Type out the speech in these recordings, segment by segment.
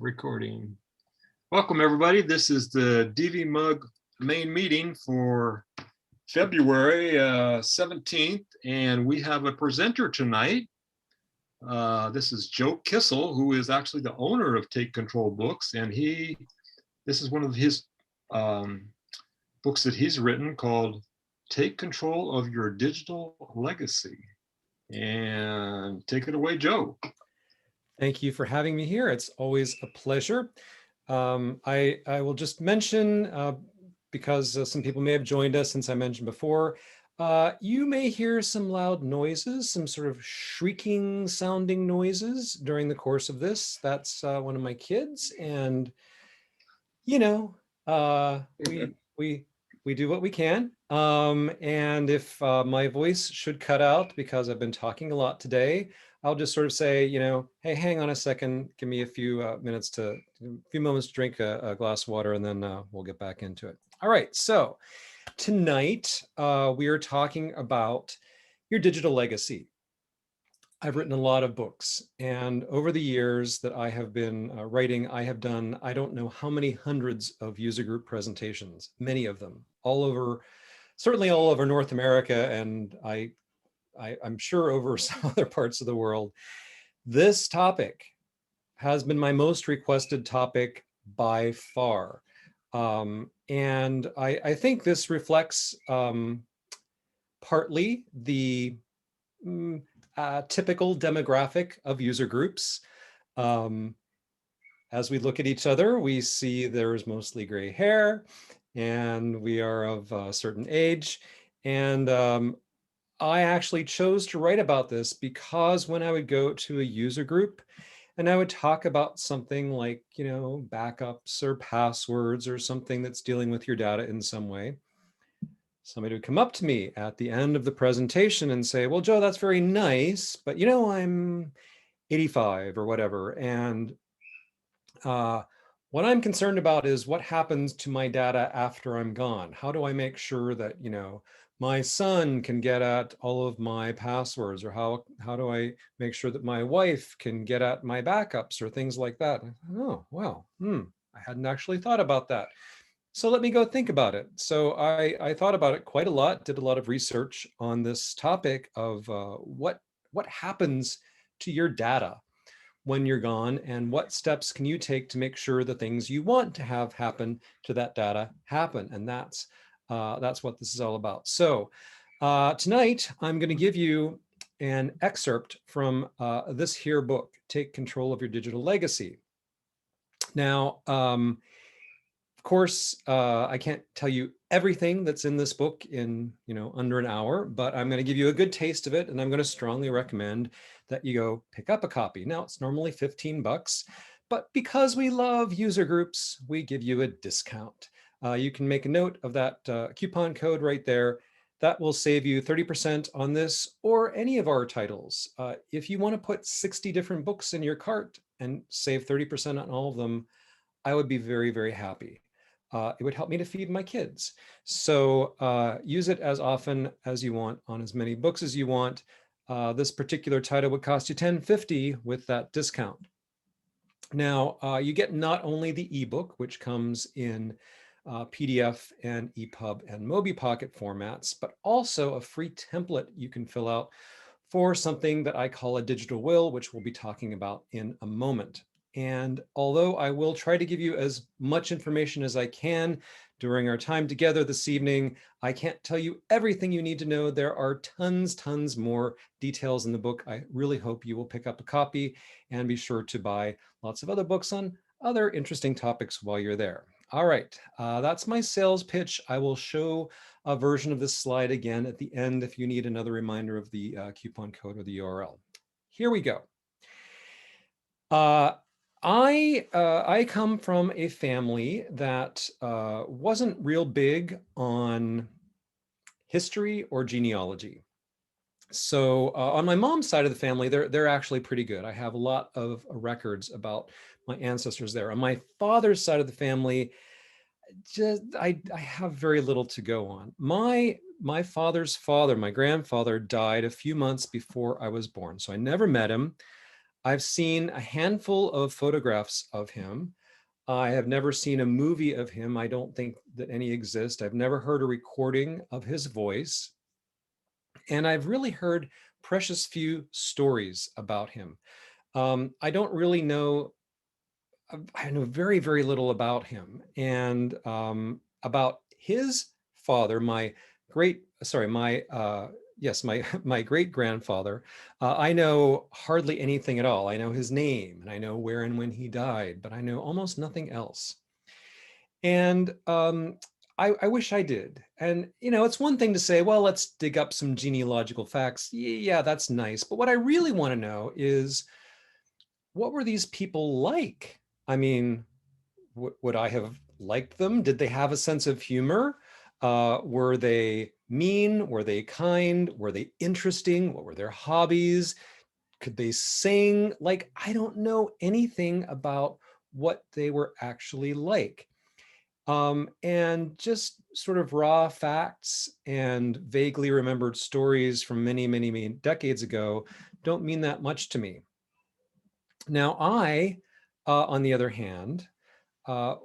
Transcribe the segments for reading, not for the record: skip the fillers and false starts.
Recording. Welcome everybody. This is the DVMUG main meeting for February 17th, and we have a presenter tonight. This is Joe Kissell, who is actually the owner of Take Control Books, and this is one of his books that he's written called Take Control of Your Digital Legacy. And take it away, Joe. Thank you for having me here. It's always a pleasure. I will just mention, because some people may have joined us since I mentioned before, you may hear some loud noises, some sort of shrieking sounding noises during the course of this. That's one of my kids, and you know, we do what we can. And if my voice should cut out because I've been talking a lot today, I'll just sort of say, hey, hang on a second, give me a few moments to drink a glass of water, and then we'll get back into it. All right, so tonight we are talking about your digital legacy. I've written a lot of books, and over the years that I have been writing, I have done, I don't know how many hundreds of user group presentations, many of them, all over, certainly all over North America, and I'm sure over some other parts of the world. This topic has been my most requested topic by far. And I think this reflects partly the typical demographic of user groups. As we look at each other, we see there's mostly gray hair, and we are of a certain age. And I actually chose to write about this because when I would go to a user group and I would talk about something like, backups or passwords or something that's dealing with your data in some way, somebody would come up to me at the end of the presentation and say, well, Joe, that's very nice, but I'm 85 or whatever. And what I'm concerned about is what happens to my data after I'm gone. How do I make sure that, my son can get at all of my passwords, or how do I make sure that my wife can get at my backups or things like that? Oh, wow. I hadn't actually thought about that. So let me go think about it. So I thought about it quite a lot, did a lot of research on this topic of what happens to your data when you're gone, and what steps can you take to make sure the things you want to have happen to that data happen. And that's what this is all about. So tonight I'm going to give you an excerpt from this here book, Take Control of Your Digital Legacy. Now, of course, I can't tell you everything that's in this book in under an hour, but I'm going to give you a good taste of it, and I'm going to strongly recommend that you go pick up a copy. Now, it's normally $15, but because we love user groups, we give you a discount. You can make a note of that coupon code right there. That will save you 30% on this or any of our titles. If you want to put 60 different books in your cart and save 30% on all of them, I would be very, very happy. It would help me to feed my kids. So use it as often as you want on as many books as you want. This particular title would cost you $10.50 with that discount. Now, you get not only the ebook, which comes in PDF and EPUB and MobiPocket formats, but also a free template you can fill out for something that I call a digital will, which we'll be talking about in a moment. And although I will try to give you as much information as I can during our time together this evening, I can't tell you everything you need to know. There are tons more details in the book. I really hope you will pick up a copy and be sure to buy lots of other books on other interesting topics while you're there. All right, that's my sales pitch. I will show a version of this slide again at the end if you need another reminder of the coupon code or the URL. Here we go. I come from a family that wasn't real big on history or genealogy. So on my mom's side of the family, they're actually pretty good. I have a lot of records about my ancestors there. On my father's side of the family, I have very little to go on. My father's father, my grandfather, died a few months before I was born, so I never met him. I've seen a handful of photographs of him. I have never seen a movie of him. I don't think that any exist. I've never heard a recording of his voice. And I've really heard precious few stories about him. I don't really know, I know very, very little about him, and about his father, my my great grandfather. I know hardly anything at all. I know his name and I know where and when he died, but I know almost nothing else. And I wish I did. And, it's one thing to say, well, let's dig up some genealogical facts. Yeah, that's nice. But what I really want to know is, what were these people like? I mean, would I have liked them? Did they have a sense of humor? Were they mean? Were they kind? Were they interesting? What were their hobbies? Could they sing? Like, I don't know anything about what they were actually like. And just sort of raw facts and vaguely remembered stories from many, many, many decades ago don't mean that much to me. Now, on the other hand, uh,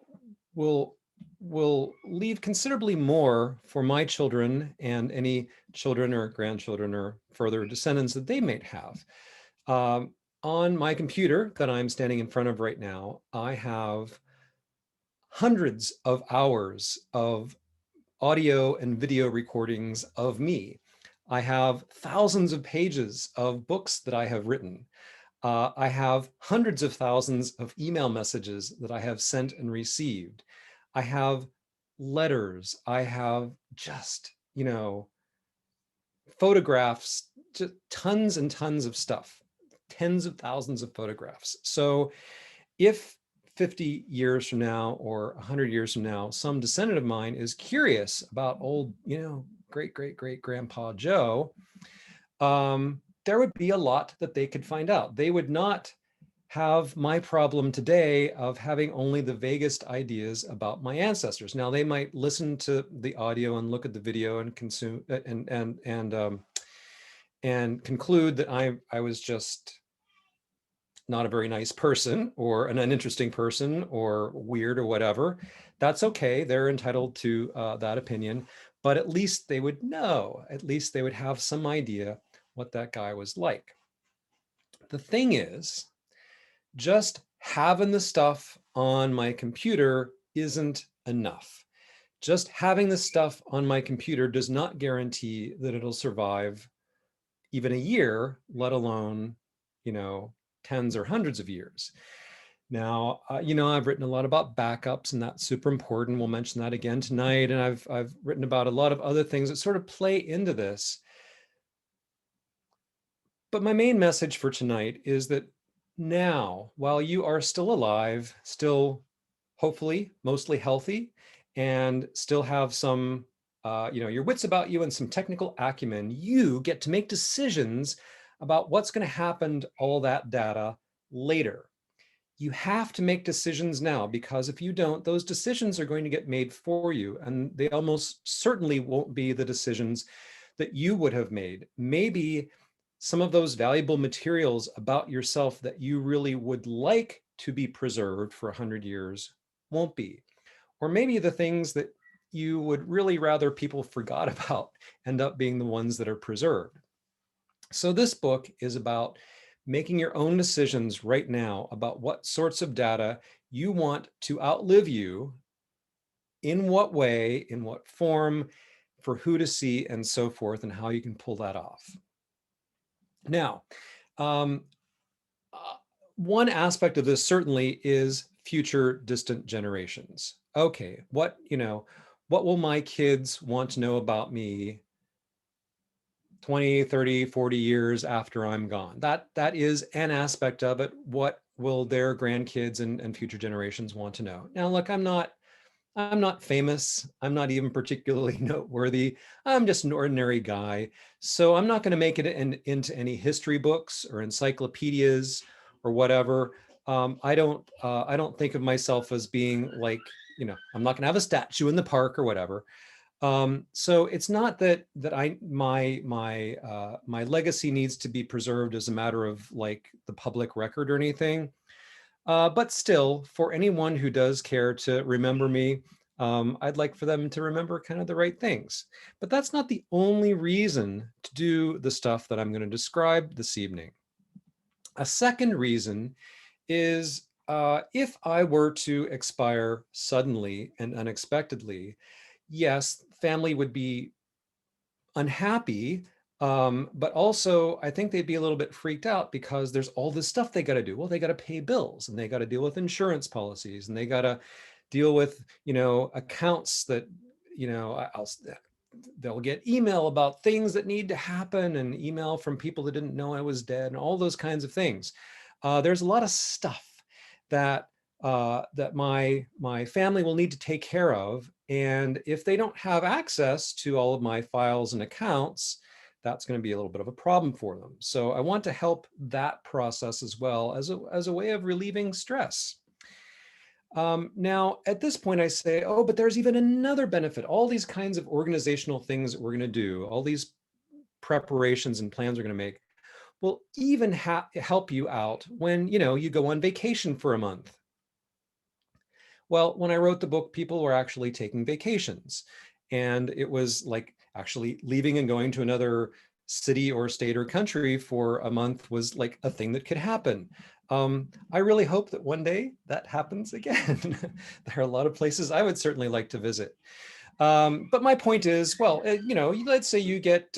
will will leave considerably more for my children and any children or grandchildren or further descendants that they might have. Um, on my computer that I'm standing in front of right now, I have hundreds of hours of audio and video recordings of me. I have thousands of pages of books that I have written. I have hundreds of thousands of email messages that I have sent and received. I have letters. I have just, photographs, just tons and tons of stuff, tens of thousands of photographs. So if 50 years from now or 100 years from now, some descendant of mine is curious about old, great, great, great grandpa Joe, there would be a lot that they could find out. They would not have my problem today of having only the vaguest ideas about my ancestors. Now, they might listen to the audio and look at the video and consume and conclude that I was just not a very nice person or an uninteresting person or weird or whatever. That's okay. They're entitled to that opinion, but at least they would know, at least they would have some idea what that guy was like. The thing is, just having the stuff on my computer isn't enough. Just having the stuff on my computer does not guarantee that it'll survive even a year, let alone, tens or hundreds of years. Now, I've written a lot about backups, and that's super important. We'll mention that again tonight. And I've written about a lot of other things that sort of play into this. But my main message for tonight is that now, while you are still alive, still hopefully mostly healthy, and still have some, your wits about you and some technical acumen, you get to make decisions about what's going to happen to all that data later. You have to make decisions now, because if you don't, those decisions are going to get made for you, and they almost certainly won't be the decisions that you would have made. Maybe some of those valuable materials about yourself that you really would like to be preserved for 100 years won't be. Or maybe the things that you would really rather people forgot about end up being the ones that are preserved. So this book is about making your own decisions right now about what sorts of data you want to outlive you, in what way, in what form, for who to see, and so forth, and how you can pull that off. Now, um, one aspect of this certainly is future distant generations. Okay, what will my kids want to know about me 20, 30, 40 years after I'm gone? That is an aspect of it. What will their grandkids and future generations want to know? Now, look, I'm not famous. I'm not even particularly noteworthy. I'm just an ordinary guy. So I'm not going to make it into any history books or encyclopedias or whatever. I don't think of myself as being like, I'm not going to have a statue in the park or whatever. So it's not that my legacy needs to be preserved as a matter of like the public record or anything. But still, for anyone who does care to remember me, I'd like for them to remember kind of the right things. But that's not the only reason to do the stuff that I'm going to describe this evening. A second reason is if I were to expire suddenly and unexpectedly, yes, family would be unhappy, but also I think they'd be a little bit freaked out because there's all this stuff they got to do. Well, they got to pay bills and they got to deal with insurance policies and they got to deal with, accounts that, they'll get email about things that need to happen and email from people that didn't know I was dead and all those kinds of things. There's a lot of stuff that that my family will need to take care of. And if they don't have access to all of my files and accounts, that's going to be a little bit of a problem for them. So I want to help that process as well as a way of relieving stress. Now, at this point, I say, oh, but there's even another benefit. All these kinds of organizational things that we're going to do, all these preparations and plans we're going to make, will even help you out when you go on vacation for a month. Well, when I wrote the book, people were actually taking vacations. And it was like actually leaving and going to another city or state or country for a month was like a thing that could happen. I really hope that one day that happens again. There are a lot of places I would certainly like to visit. But my point is, well, let's say you get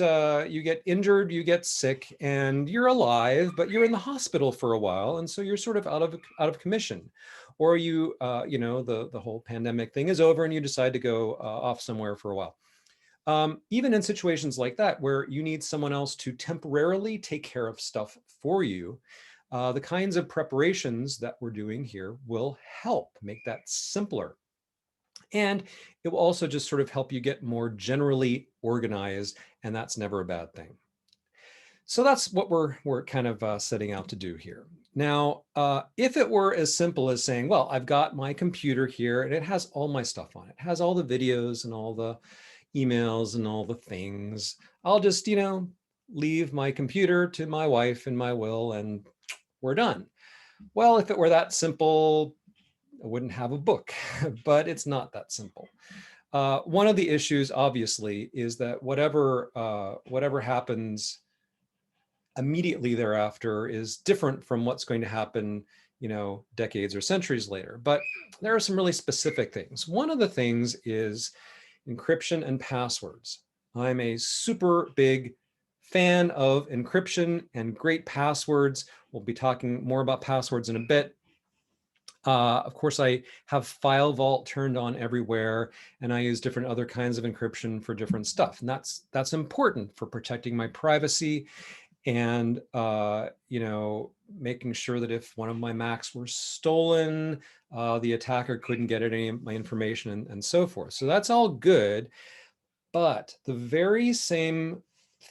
injured, you get sick, and you're alive, but you're in the hospital for a while, and so you're sort of out of commission. Or the whole pandemic thing is over, and you decide to go off somewhere for a while. Even in situations like that, where you need someone else to temporarily take care of stuff for you, the kinds of preparations that we're doing here will help make that simpler. And it will also just sort of help you get more generally organized, and that's never a bad thing. So that's what we're kind of setting out to do here. Now, if it were as simple as saying, well, I've got my computer here and it has all my stuff on it, it has all the videos and all the emails and all the things, I'll just, leave my computer to my wife and my will and we're done. Well, if it were that simple, I wouldn't have a book, but it's not that simple. One of the issues, obviously, is that whatever happens immediately thereafter is different from what's going to happen, decades or centuries later. But there are some really specific things. One of the things is encryption and passwords. I'm a super big fan of encryption and great passwords. We'll be talking more about passwords in a bit. Of course, I have File Vault turned on everywhere, and I use different other kinds of encryption for different stuff. And that's important for protecting my privacy and making sure that if one of my Macs were stolen, the attacker couldn't get any of my information and so forth. So that's all good. But the very same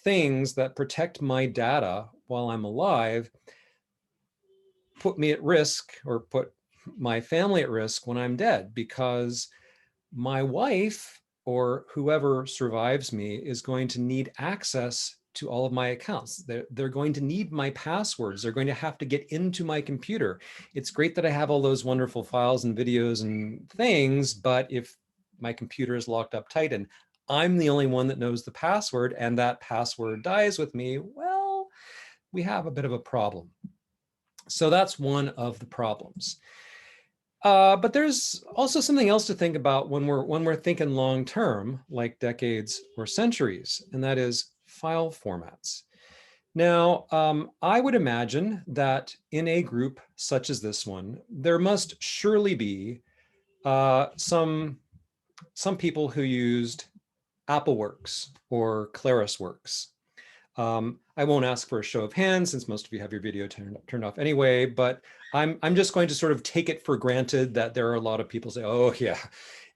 things that protect my data while I'm alive put me at risk, or put my family at risk when I'm dead, because my wife or whoever survives me is going to need access to all of my accounts. They're going to need my passwords. They're going to have to get into my computer. It's great that I have all those wonderful files and videos and things, but if my computer is locked up tight and I'm the only one that knows the password and that password dies with me, well, we have a bit of a problem. So that's one of the problems. But there's also something else to think about when we're thinking long term, like decades or centuries, and that is file formats. Now, I would imagine that in a group such as this one, there must surely be some people who used AppleWorks or ClarisWorks. I won't ask for a show of hands since most of you have your video turned off anyway, but I'm just going to sort of take it for granted that there are a lot of people say, oh yeah,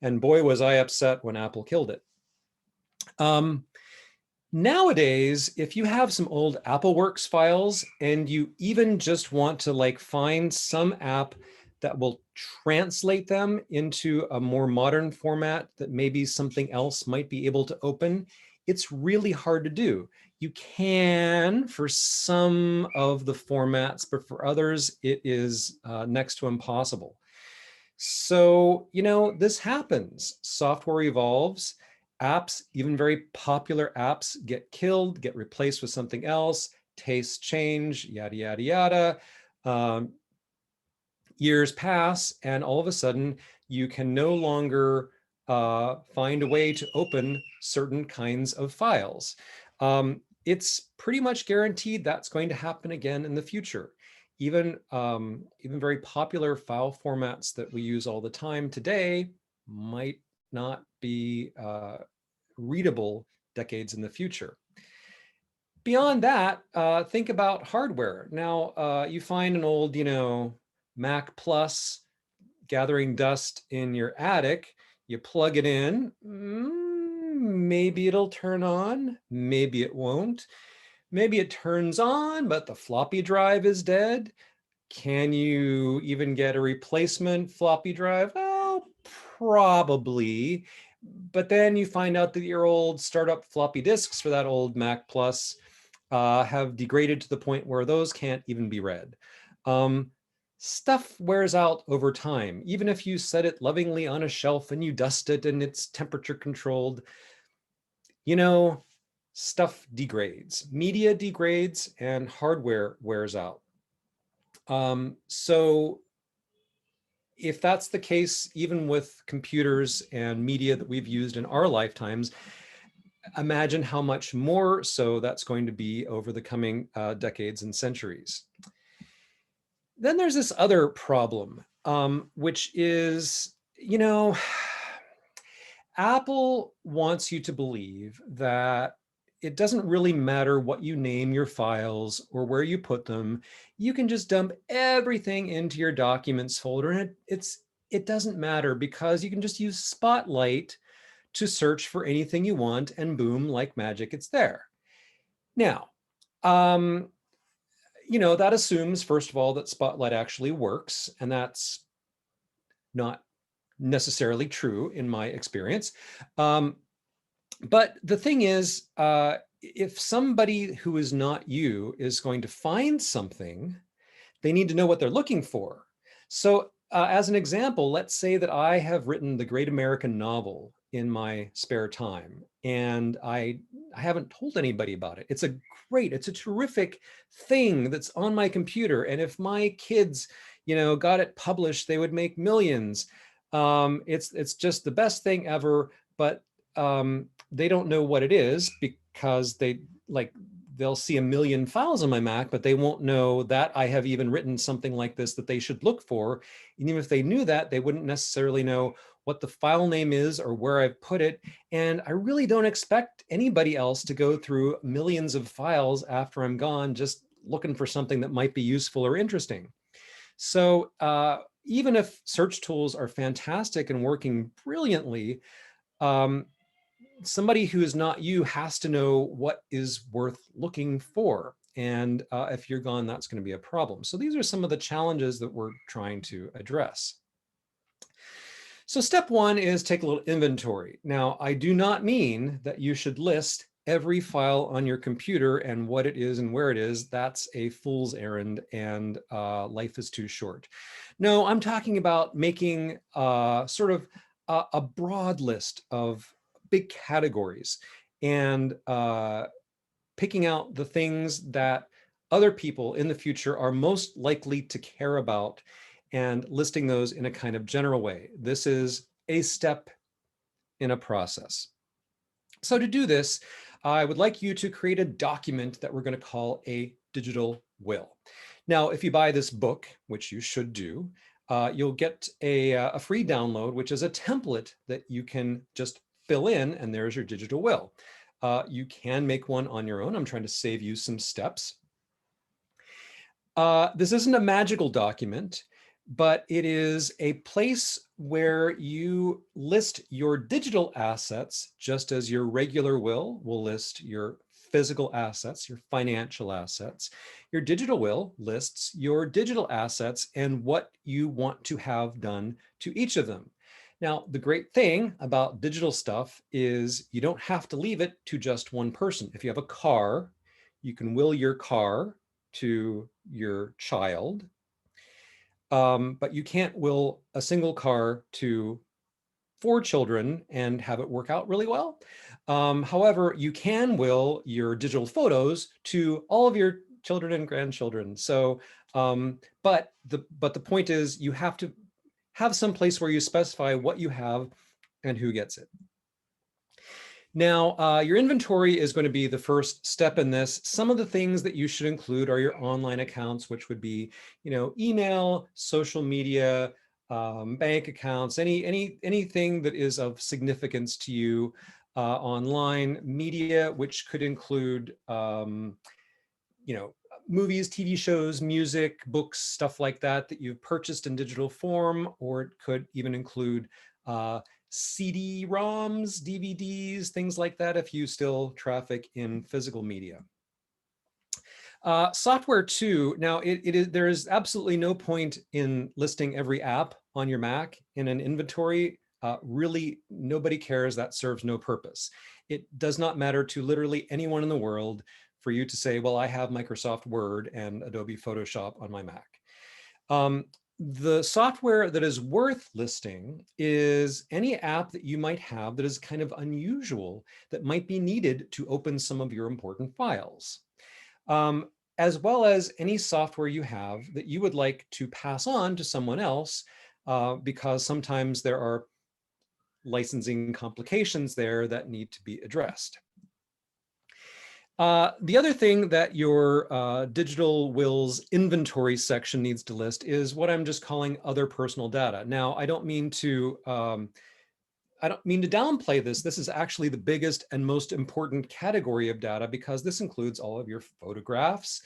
and boy was I upset when Apple killed it. Nowadays, if you have some old AppleWorks files and you even just want to like find some app that will translate them into a more modern format that maybe something else might be able to open, it's really hard to do. You can for some of the formats, but for others, it is next to impossible. So, this happens. Software evolves, apps, even very popular apps, get killed, get replaced with something else, tastes change, yada, yada, yada. Years pass, and all of a sudden, you can no longer find a way to open certain kinds of files. It's pretty much guaranteed that's going to happen again in the future. Even very popular file formats that we use all the time today might not be readable decades in the future. Beyond that, think about hardware. Now, you find an old, Mac Plus gathering dust in your attic, you plug it in, maybe it'll turn on, maybe it won't. Maybe it turns on, but the floppy drive is dead. Can you even get a replacement floppy drive? Well, probably. But then you find out that your old startup floppy disks for that old Mac Plus have degraded to the point where those can't even be read. Stuff wears out over time. Even if you set it lovingly on a shelf and you dust it and it's temperature controlled, stuff degrades. Media degrades and hardware wears out. So if that's the case, even with computers and media that we've used in our lifetimes, imagine how much more so that's going to be over the coming decades and centuries. Then there's this other problem, which is, Apple wants you to believe that it doesn't really matter what you name your files or where you put them. You can just dump everything into your documents folder, and it doesn't matter because you can just use Spotlight to search for anything you want, and boom, like magic, it's there. Now, that assumes, first of all, that Spotlight actually works, and that's not necessarily true in my experience. But the thing is, if somebody who is not you is going to find something, they need to know what they're looking for. So as an example, let's say that I have written the great American novel in my spare time, and I haven't told anybody about it. It's a terrific thing that's on my computer. And if my kids, got it published, they would make millions. It's just the best thing ever, but they don't know what it is because they'll see a million files on my Mac, but they won't know that I have even written something like this that they should look for. And even if they knew that, they wouldn't necessarily know what the file name is or where I've put it. And I really don't expect anybody else to go through millions of files after I'm gone, just looking for something that might be useful or interesting. So even if search tools are fantastic and working brilliantly, somebody who is not you has to know what is worth looking for. And if you're gone, that's going to be a problem. So these are some of the challenges that we're trying to address. So step one is take a little inventory. Now, I do not mean that you should list every file on your computer and what it is and where it is. That's a fool's errand, and life is too short. No, I'm talking about making sort of a broad list of big categories and picking out the things that other people in the future are most likely to care about and listing those in a kind of general way. This is a step in a process. So to do this, I would like you to create a document that we're going to call a digital will. Now, if you buy this book, which you should do, you'll get a free download, which is a template that you can just fill in, and there's your digital will. You can make one on your own. I'm trying to save you some steps. This isn't a magical document, but it is a place where you list your digital assets just as your regular will list your physical assets, your financial assets. Your digital will lists your digital assets and what you want to have done to each of them. Now, the great thing about digital stuff is you don't have to leave it to just one person. If you have a car, you can will your car to your child, but you can't will a single car to 4 children and have it work out really well. However, you can will your digital photos to all of your children and grandchildren. So, but the point is you have to have some place where you specify what you have and who gets it. Now, your inventory is going to be the first step in this. Some of the things that you should include are your online accounts, which would be, email, social media, bank accounts, anything that is of significance to you, online media, which could include, movies, TV shows, music, books, stuff like that you've purchased in digital form, or it could even include CD-ROMs, DVDs, things like that if you still traffic in physical media. Software too. Now, there is absolutely no point in listing every app on your Mac in an inventory. Really, nobody cares. That serves no purpose. It does not matter to literally anyone in the world for you to say, well, I have Microsoft Word and Adobe Photoshop on my Mac. The software that is worth listing is any app that you might have that is kind of unusual, that might be needed to open some of your important files, as well as any software you have that you would like to pass on to someone else, because sometimes there are licensing complications there that need to be addressed. The other thing that your digital wills inventory section needs to list is what I'm just calling other personal data. Now, I don't mean to downplay this. This is actually the biggest and most important category of data, because this includes all of your photographs,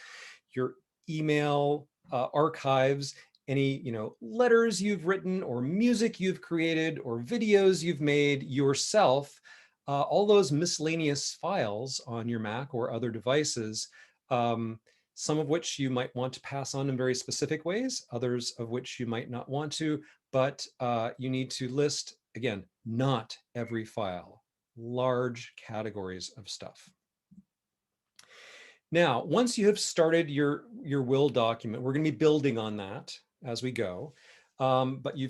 your email archives, any letters you've written or music you've created or videos you've made yourself. All those miscellaneous files on your Mac or other devices, some of which you might want to pass on in very specific ways, others of which you might not want to, but you need to list, again, not every file, large categories of stuff. Now, once you have started your will document, we're going to be building on that as we go. But you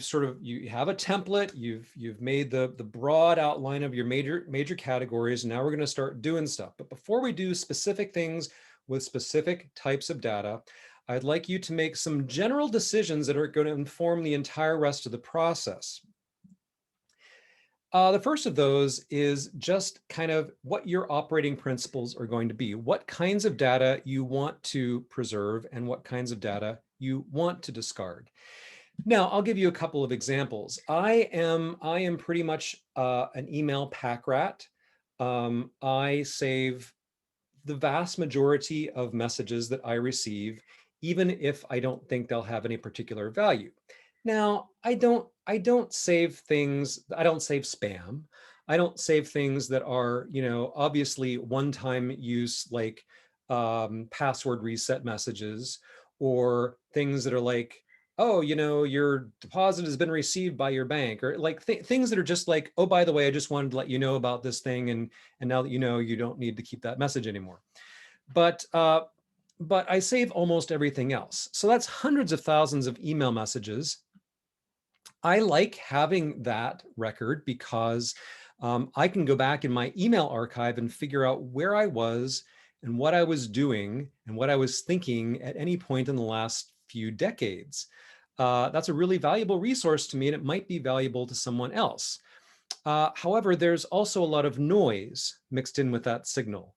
have a template, you've made the broad outline of your major categories, and now we're going to start doing stuff. But before we do specific things with specific types of data, I'd like you to make some general decisions that are going to inform the entire rest of the process. The first of those is just kind of what your operating principles are going to be, what kinds of data you want to preserve and what kinds of data you want to discard. Now, I'll give you a couple of examples. I am pretty much an email pack rat. I save the vast majority of messages that I receive, even if I don't think they'll have any particular value. Now, I don't save things. I don't save spam. I don't save things that are, obviously one-time use, like password reset messages, or things that are like, oh, your deposit has been received by your bank, or like things that are just like, oh, by the way, I just wanted to let you know about this thing, and now that you don't need to keep that message anymore. But I save almost everything else. So that's hundreds of thousands of email messages. I like having that record because I can go back in my email archive and figure out where I was and what I was doing and what I was thinking at any point in the last few decades. That's a really valuable resource to me, and it might be valuable to someone else. However, there's also a lot of noise mixed in with that signal,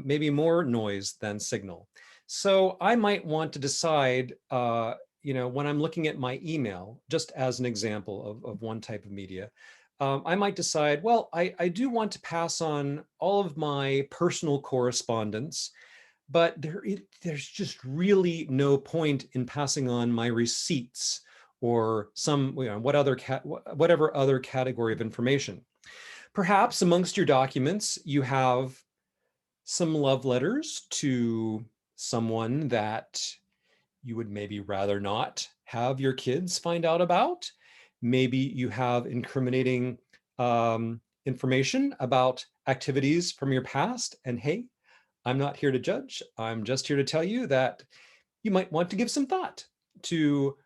maybe more noise than signal. So I might want to decide, when I'm looking at my email, just as an example of one type of media, I might decide, well, I do want to pass on all of my personal correspondence, but there's just really no point in passing on my receipts or some, whatever other category of information. Perhaps amongst your documents, you have some love letters to someone that you would maybe rather not have your kids find out about. Maybe you have incriminating information about activities from your past. And hey, I'm not here to judge. I'm just here to tell you that you might want to give some thought to,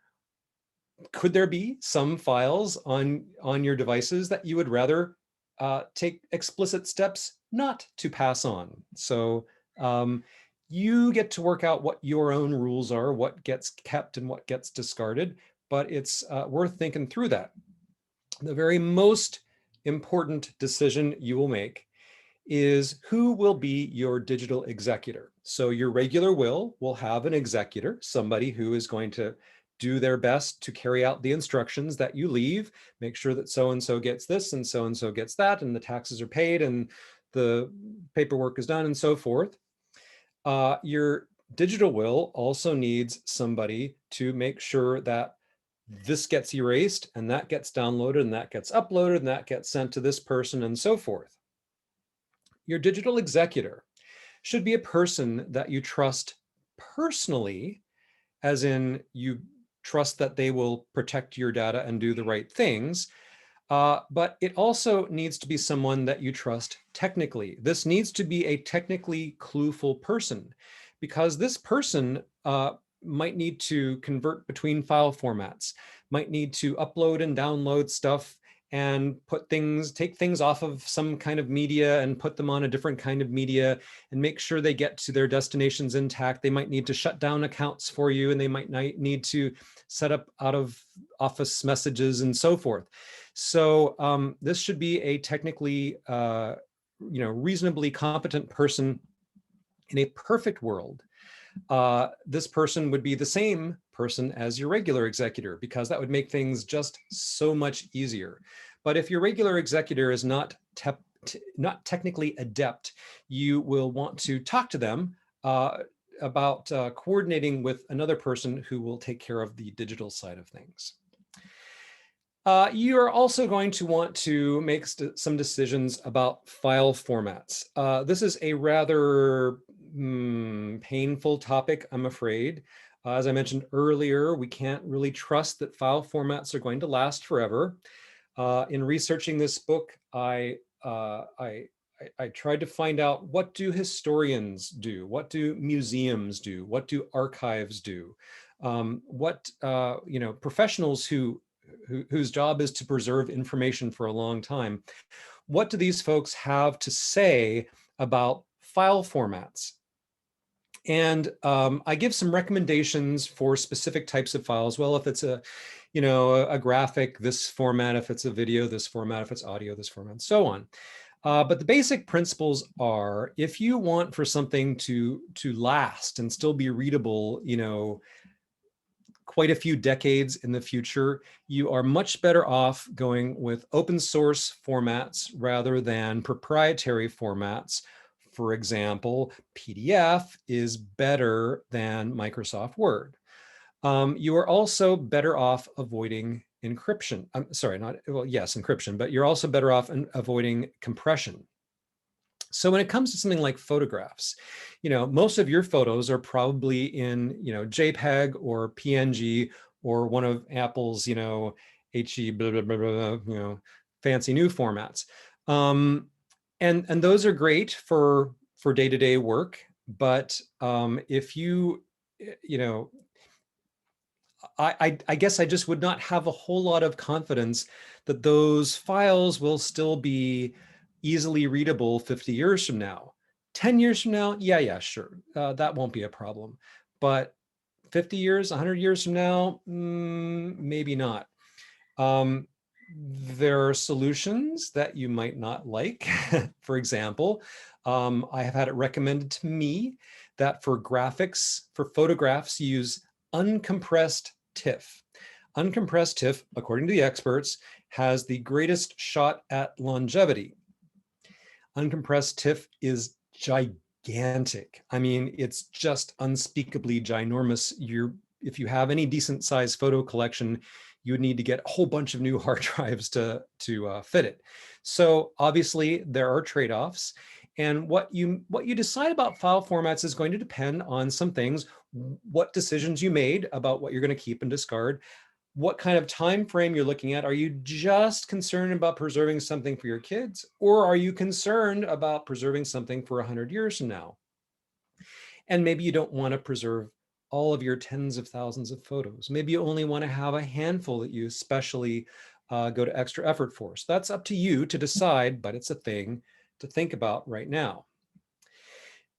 could there be some files on your devices that you would rather take explicit steps not to pass on? So you get to work out what your own rules are, what gets kept and what gets discarded, but it's worth thinking through that. The very most important decision you will make is who will be your digital executor. So your regular will have an executor, somebody who is going to do their best to carry out the instructions that you leave, make sure that so-and-so gets this and so-and-so gets that, and the taxes are paid and the paperwork is done and so forth. Your digital will also needs somebody to make sure that this gets erased and that gets downloaded and that gets uploaded and that gets sent to this person and so forth. Your digital executor should be a person that you trust personally, as in you trust that they will protect your data and do the right things. But it also needs to be someone that you trust technically. This needs to be a technically clueful person, because this person might need to convert between file formats, might need to upload and download stuff and take things off of some kind of media and put them on a different kind of media and make sure they get to their destinations intact. They might need to shut down accounts for you, and they might need to set up out of office messages and so forth. So this should be a technically, reasonably competent person. In a perfect world, this person would be the same person as your regular executor, because that would make things just so much easier. But if your regular executor is not technically adept, you will want to talk to them about coordinating with another person who will take care of the digital side of things. You are also going to want to make some decisions about file formats. This is a rather painful topic, I'm afraid. As I mentioned earlier, we can't really trust that file formats are going to last forever. In researching this book, I tried to find out, what do historians do? What do museums do? What do archives do? Professionals whose job is to preserve information for a long time, what do these folks have to say about file formats? And I give some recommendations for specific types of files. Well, if it's a graphic, this format; if it's a video, this format; if it's audio, this format, and so on. But the basic principles are, if you want for something to last and still be readable, quite a few decades in the future, you are much better off going with open source formats rather than proprietary formats. For example, PDF is better than Microsoft Word. You are also better off avoiding encryption. Encryption, but you're also better off in avoiding compression. So when it comes to something like photographs, most of your photos are probably in, JPEG or PNG or one of Apple's, HE, blah, blah, blah, blah, fancy new formats. And those are great for day-to-day work. But if you, I guess I just would not have a whole lot of confidence that those files will still be easily readable 50 years from now. 10 years from now, yeah, sure, that won't be a problem. But 50 years, 100 years from now, maybe not. There are solutions that you might not like. For example, I have had it recommended to me that for photographs, use uncompressed TIFF. Uncompressed TIFF, according to the experts, has the greatest shot at longevity. Uncompressed TIFF is gigantic. I mean, it's just unspeakably ginormous. If you have any decent sized photo collection, you would need to get a whole bunch of new hard drives to fit it. So obviously there are trade-offs. And what you decide about file formats is going to depend on some things, what decisions you made about what you're going to keep and discard, what kind of time frame you're looking at. Are you just concerned about preserving something for your kids, or are you concerned about preserving something for 100 years from now? And maybe you don't want to preserve all of your tens of thousands of photos. Maybe you only want to have a handful that you especially go to extra effort for. So that's up to you to decide, but it's a thing to think about right now.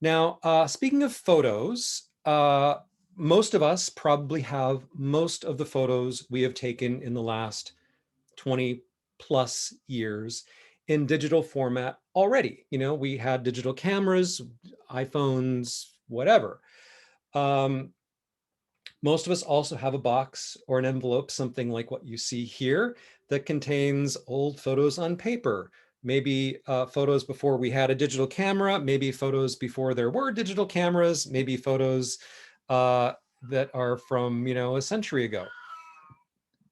Now, speaking of photos, most of us probably have most of the photos we have taken in the last 20 plus years in digital format already. You know, we had digital cameras, iPhones, whatever. Most of us also have a box or an envelope, something like what you see here, that contains old photos on paper. Maybe photos before we had a digital camera, maybe photos before there were digital cameras, maybe photos that are from, you know, a century ago.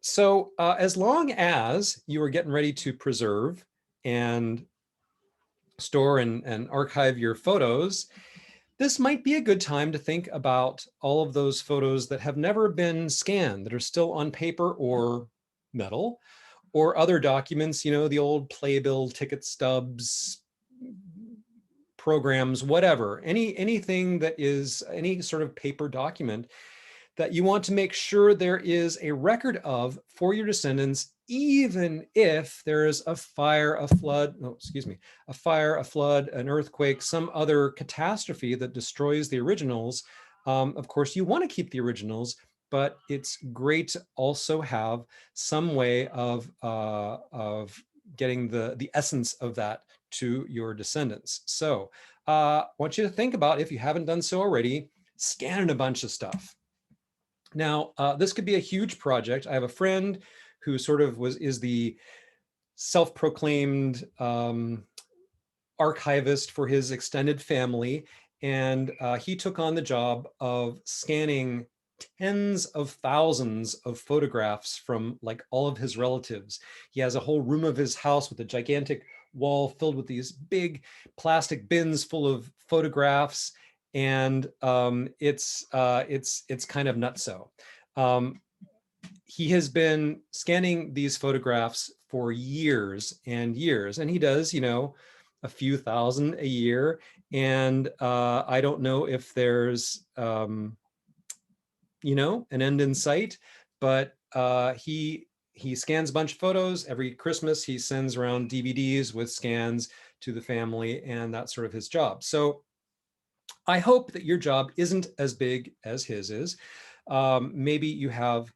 So as long as you are getting ready to preserve and store and archive your photos, this might be a good time to think about all of those photos that have never been scanned, that are still on paper or metal, or other documents, you know, the old playbill ticket stubs, programs, whatever, anything that is any sort of paper document that you want to make sure there is a record of for your descendants, even if there is a fire, a flood, no, excuse me, a fire, a flood, an earthquake, some other catastrophe that destroys the originals. Of course, you want to keep the originals, but it's great to also have some way of getting the essence of that to your descendants. So I want you to think about, if you haven't done so already, scanning a bunch of stuff. Now, this could be a huge project. I have a friend who sort of is the self-proclaimed archivist for his extended family, and he took on the job of scanning tens of thousands of photographs from like all of his relatives. He has a whole room of his house with a gigantic wall filled with these big plastic bins full of photographs, and it's kind of nutso. He has been scanning these photographs for years and years, and he does, you know, a few thousand a year. And I don't know if there's, you know, an end in sight, but he scans a bunch of photos. Every Christmas, he sends around DVDs with scans to the family, and that's sort of his job. So I hope that your job isn't as big as his is. Maybe you have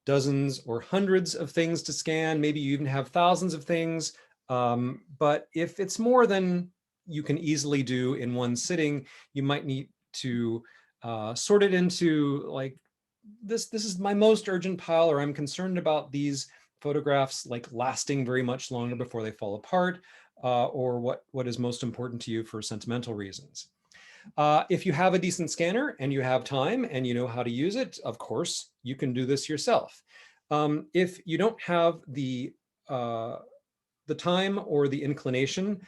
dozens or hundreds of things to scan. Maybe you even have thousands of things. But if it's more than you can easily do in one sitting, you might need to sort it into like, this is my most urgent pile, or I'm concerned about these photographs like lasting very much longer before they fall apart, or what is most important to you for sentimental reasons. If you have a decent scanner and you have time and you know how to use it, of course, you can do this yourself. If you don't have the time or the inclination,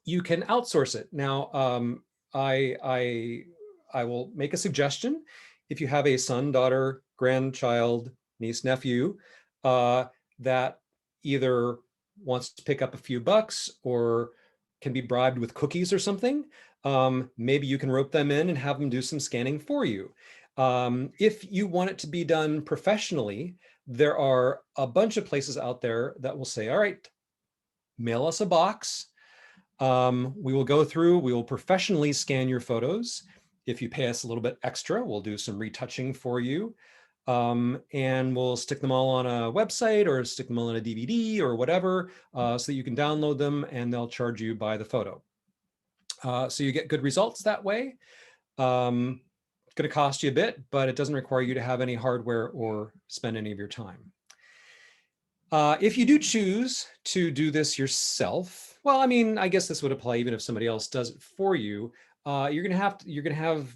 you can outsource it. Now, I will make a suggestion. If you have a son, daughter, grandchild, niece, nephew, that either wants to pick up a few bucks or can be bribed with cookies or something, maybe you can rope them in and have them do some scanning for you. If you want it to be done professionally, there are a bunch of places out there that will say, all right, mail us a box. We will go through, we will professionally scan your photos. If you pay us a little bit extra, we'll do some retouching for you. And we'll stick them all on a website or stick them all on a DVD or whatever, so that you can download them, and they'll charge you by the photo. So you get good results that way. It's going to cost you a bit, but it doesn't require you to have any hardware or spend any of your time. If you do choose to do this yourself, well, I mean, I guess this would apply even if somebody else does it for you. You're going to have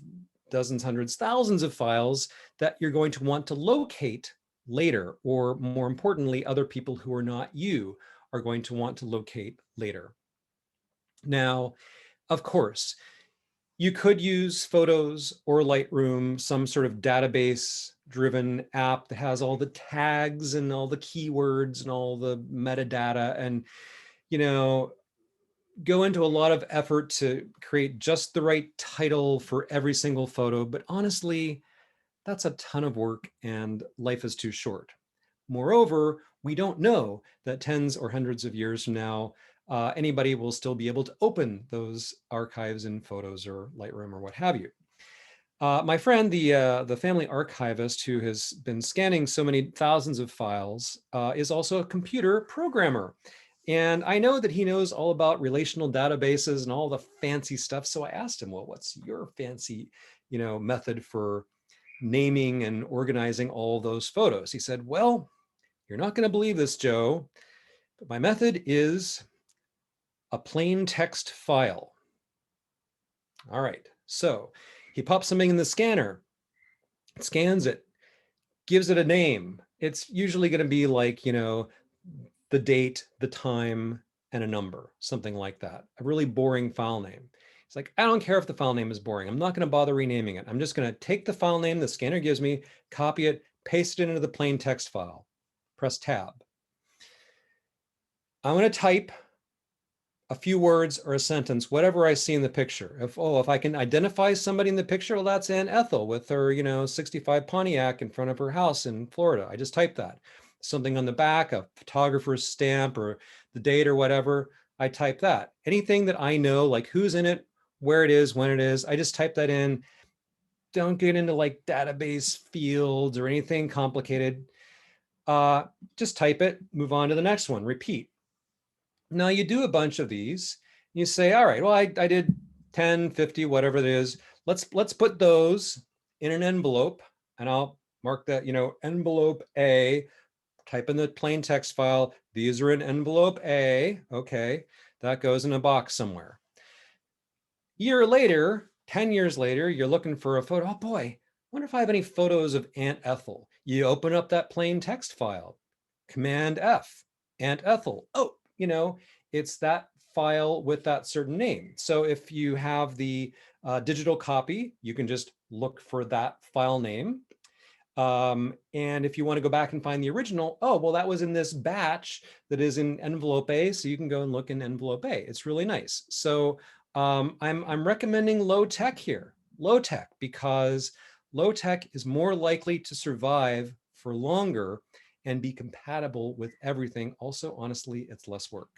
dozens, hundreds, thousands of files that you're going to want to locate later, or more importantly, other people who are not you are going to want to locate later. Now, of course, you could use Photos or Lightroom, some sort of database driven app that has all the tags and all the keywords and all the metadata, and, you know, go into a lot of effort to create just the right title for every single photo. But honestly, that's a ton of work and life is too short. Moreover, we don't know that tens or hundreds of years from now, anybody will still be able to open those archives in Photos or Lightroom or what have you. My friend, the family archivist who has been scanning so many thousands of files, is also a computer programmer. And I know that he knows all about relational databases and all the fancy stuff. So I asked him, well, what's your fancy, method for naming and organizing all those photos? He said, well, you're not going to believe this, Joe, but my method is a plain text file. All right, so he pops something in the scanner, scans it, gives it a name. It's usually going to be like, the date, the time, and a number, something like that. A really boring file name. It's like, I don't care if the file name is boring. I'm not going to bother renaming it. I'm just going to take the file name the scanner gives me, copy it, paste it into the plain text file. Press tab. I'm going to type a few words or a sentence, whatever I see in the picture. If I can identify somebody in the picture, well, that's Aunt Ethel with her, 65 Pontiac in front of her house in Florida. I just type that. Something on the back, a photographer's stamp or the date or whatever, I type that. Anything that I know, like who's in it, where it is, when it is, I just type that in. Don't get into like database fields or anything complicated. Just type it, move on to the next one, repeat. Now you do a bunch of these, you say, all right, well, I did 10, 50, whatever it is. Let's put those in an envelope, and I'll mark that, envelope A, type in the plain text file. These are in envelope A. Okay, that goes in a box somewhere. Year later, 10 years later, you're looking for a photo. Oh boy, wonder if I have any photos of Aunt Ethel. You open up that plain text file, Command F, Aunt Ethel. Oh, it's that file with that certain name. So if you have the digital copy, you can just look for that file name. And if you want to go back and find the original, oh, well, that was in this batch that is in envelope A. So you can go and look in envelope A. It's really nice. So I'm recommending low tech here, low tech, because low tech is more likely to survive for longer and be compatible with everything. Also, honestly, it's less work.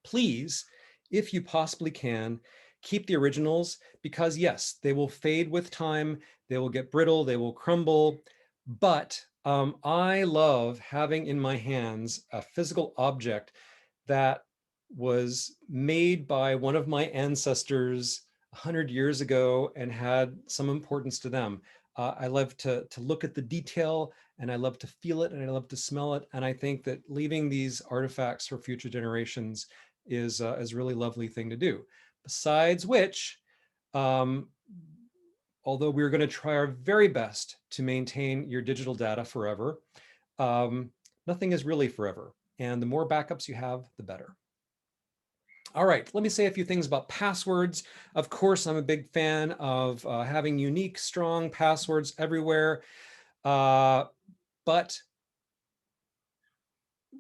Please, if you possibly can, keep the originals, because yes, they will fade with time, they will get brittle, they will crumble, but I love having in my hands a physical object that was made by one of my ancestors 100 years ago and had some importance to them. I love to look at the detail, and I love to feel it, and I love to smell it. And I think that leaving these artifacts for future generations is a really lovely thing to do. Besides which, although we're going to try our very best to maintain your digital data forever, nothing is really forever. And the more backups you have, the better. All right, let me say a few things about passwords. Of course, I'm a big fan of having unique, strong passwords everywhere. But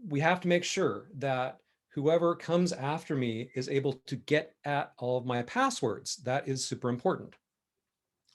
we have to make sure that whoever comes after me is able to get at all of my passwords. That is super important.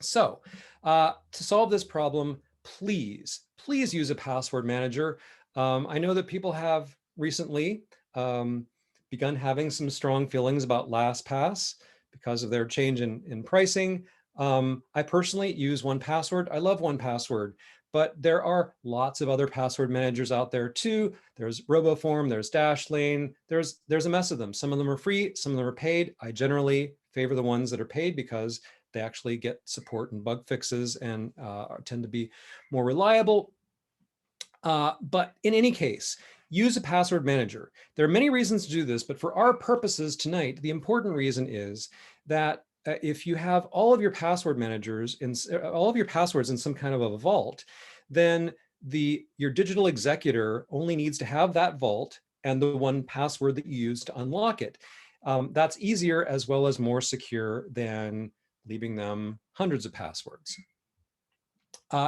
So to solve this problem, please use a password manager. I know that people have recently begun having some strong feelings about LastPass because of their change in pricing. I personally use 1Password. I love 1Password, but there are lots of other password managers out there too. There's RoboForm, there's Dashlane, there's a mess of them. Some of them are free, some of them are paid. I generally favor the ones that are paid because they actually get support and bug fixes and tend to be more reliable. But in any case, use a password manager. There are many reasons to do this, but for our purposes tonight, the important reason is that if you have all of your password managers and all of your passwords in some kind of a vault, then your digital executor only needs to have that vault and the 1Password that you use to unlock it. That's easier as well as more secure than leaving them hundreds of passwords.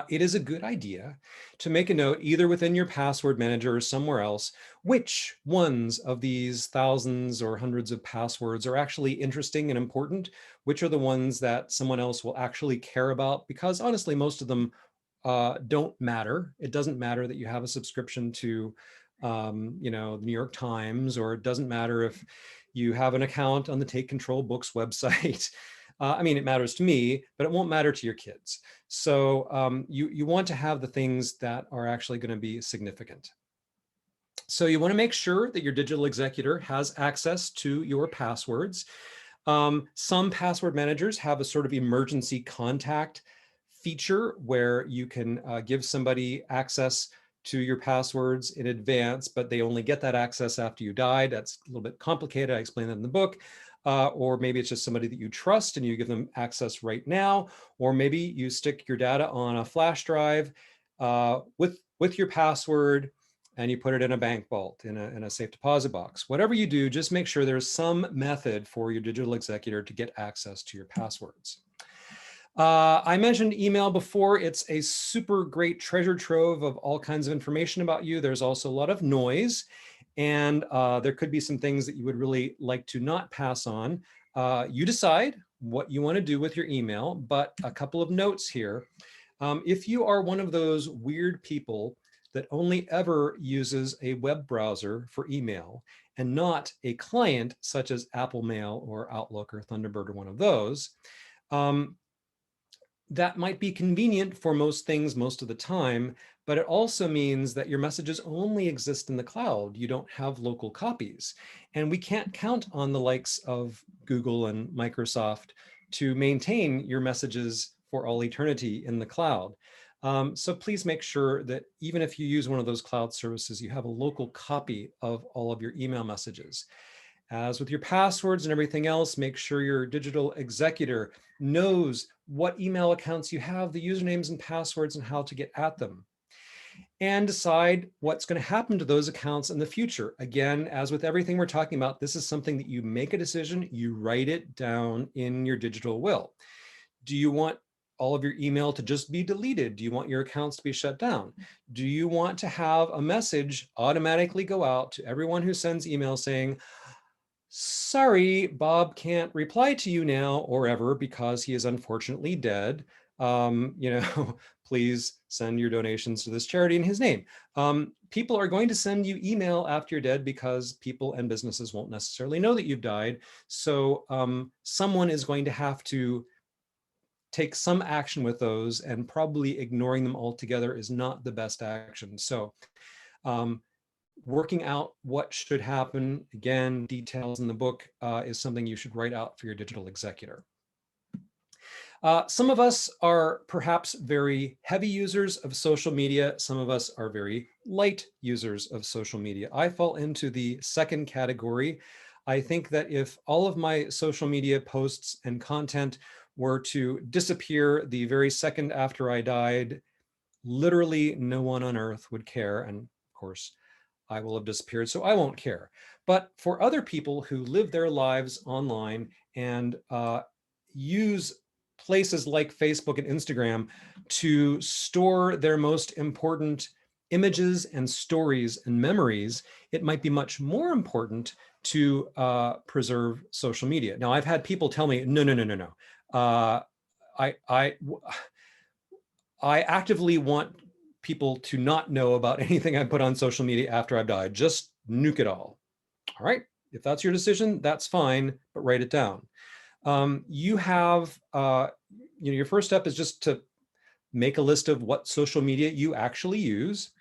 It is a good idea to make a note either within your password manager or somewhere else, which ones of these thousands or hundreds of passwords are actually interesting and important, which are the ones that someone else will actually care about, because honestly, most of them don't matter. It doesn't matter that you have a subscription to, you know, the New York Times, or it doesn't matter if you have an account on the Take Control Books website. I mean, it matters to me, but it won't matter to your kids. So you want to have the things that are actually going to be significant. So you want to make sure that your digital executor has access to your passwords. Some password managers have a sort of emergency contact feature where you can give somebody access to your passwords in advance, but they only get that access after you died. That's a little bit complicated. I explain that in the book. Or maybe it's just somebody that you trust and you give them access right now. Or maybe you stick your data on a flash drive with your password and you put it in a bank vault, in a safe deposit box. Whatever you do, just make sure there's some method for your digital executor to get access to your passwords. I mentioned email before. It's a super great treasure trove of all kinds of information about you. There's also a lot of noise, and there could be some things that you would really like to not pass on. You decide what you want to do with your email, but a couple of notes here. If you are one of those weird people that only ever uses a web browser for email and not a client such as Apple Mail or Outlook or Thunderbird or one of those, that might be convenient for most things most of the time, but it also means that your messages only exist in the cloud. You don't have local copies. And we can't count on the likes of Google and Microsoft to maintain your messages for all eternity in the cloud. So please make sure that even if you use one of those cloud services, you have a local copy of all of your email messages. As with your passwords and everything else, make sure your digital executor knows what email accounts you have, the usernames and passwords, and how to get at them. And decide what's going to happen to those accounts in the future. Again, as with everything we're talking about, this is something that you make a decision, you write it down in your digital will. Do you want all of your email to just be deleted? Do you want your accounts to be shut down? Do you want to have a message automatically go out to everyone who sends email saying, sorry, Bob can't reply to you now or ever because he is unfortunately dead. Please send your donations to this charity in his name. People are going to send you email after you're dead because people and businesses won't necessarily know that you've died. So someone is going to have to take some action with those, and probably ignoring them altogether is not the best action. So working out what should happen, again, details in the book, is something you should write out for your digital executor. Some of us are perhaps very heavy users of social media. Some of us are very light users of social media. I fall into the second category. I think that if all of my social media posts and content were to disappear the very second after I died, literally no one on earth would care. And of course, I will have disappeared, so I won't care. But for other people who live their lives online and use places like Facebook and Instagram to store their most important images and stories and memories, it might be much more important to preserve social media. Now, I've had people tell me, no. I actively want people to not know about anything I put on social media after I've died. Just nuke it all. All right, if that's your decision, that's fine, but write it down. You have, your first step is just to make a list of what social media you actually use.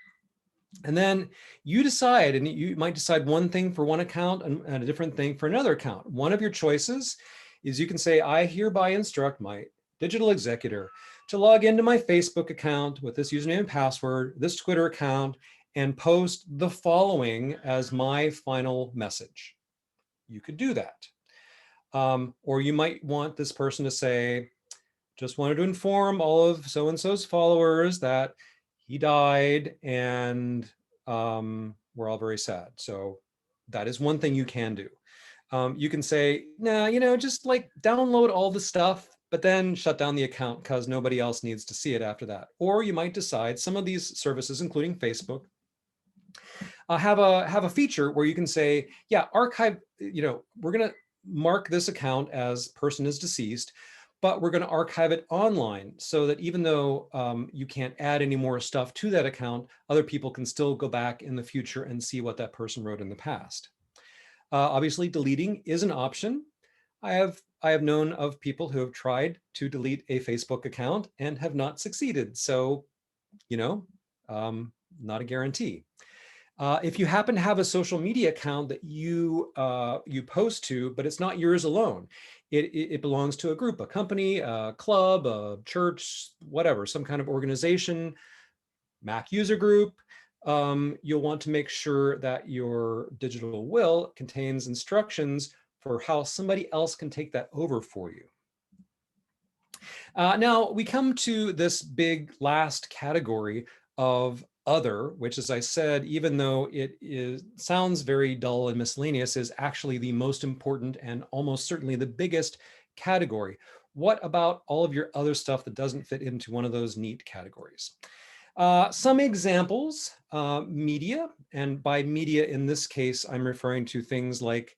And then you decide, and you might decide one thing for one account and a different thing for another account. One of your choices is you can say, I hereby instruct my digital executor to log into my Facebook account with this username and password, this Twitter account, and post the following as my final message. You could do that. Or you might want this person to say, just wanted to inform all of so-and-so's followers that he died and we're all very sad. So that is one thing you can do. You can say, nah, you know, just like download all the stuff, but then shut down the account because nobody else needs to see it after that. Or you might decide some of these services, including Facebook, have a feature where you can say, yeah, archive, you know, we're going to mark this account as person is deceased, but we're going to archive it online so that even though you can't add any more stuff to that account, other people can still go back in the future and see what that person wrote in the past. Obviously, deleting is an option. I have known of people who have tried to delete a Facebook account and have not succeeded. So, you know, not a guarantee. If you happen to have a social media account that you post to, but it's not yours alone, it belongs to a group, a company, a club, a church, whatever, some kind of organization, Mac user group, you'll want to make sure that your digital will contains instructions for how somebody else can take that over for you. Now we come to this big last category of other, which, as I said, even though sounds very dull and miscellaneous, is actually the most important and almost certainly the biggest category. What about all of your other stuff that doesn't fit into one of those neat categories? Some examples, media, and by media in this case, I'm referring to things like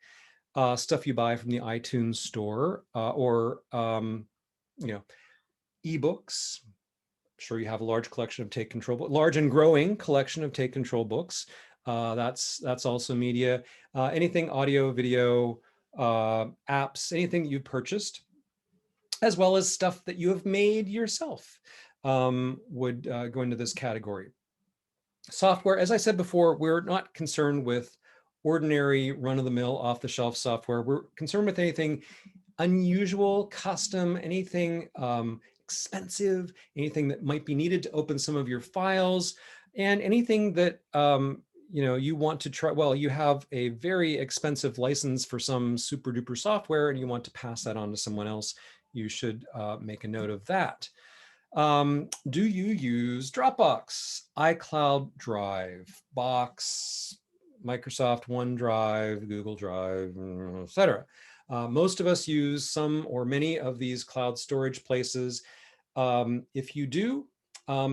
stuff you buy from the iTunes store or you know, ebooks. I'm sure you have a large collection of Take Control, large and growing collection of Take Control books. That's also media. Anything audio, video, apps, anything you've purchased, as well as stuff that you have made yourself would go into this category. Software, as I said before, we're not concerned with ordinary run-of-the-mill off-the-shelf software. We're concerned with anything unusual, custom, anything expensive, anything that might be needed to open some of your files, and anything that you know, you want to try. Well, you have a very expensive license for some super duper software and you want to pass that on to someone else. You should make a note of that. Do you use Dropbox, iCloud Drive, Box, Microsoft OneDrive, Google Drive, etc.? Most of us use some or many of these cloud storage places. If you do,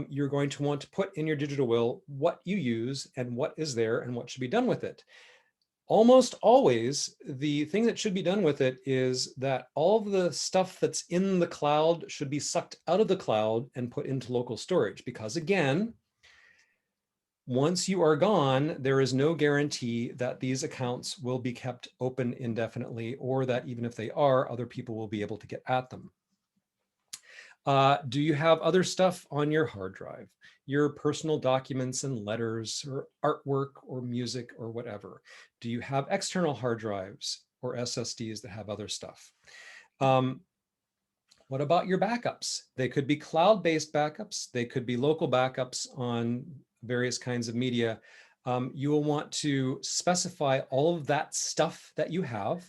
you're going to want to put in your digital will what you use and what is there and what should be done with it. Almost always, the thing that should be done with it is that all of the stuff that's in the cloud should be sucked out of the cloud and put into local storage. Because again, once you are gone, there is no guarantee that these accounts will be kept open indefinitely, or that even if they are, other people will be able to get at them. Do you have other stuff on your hard drive? Your personal documents and letters or artwork or music or whatever? Do you have external hard drives or SSDs that have other stuff? What about your backups? They could be cloud-based backups. They could be local backups on various kinds of media. You will want to specify all of that stuff that you have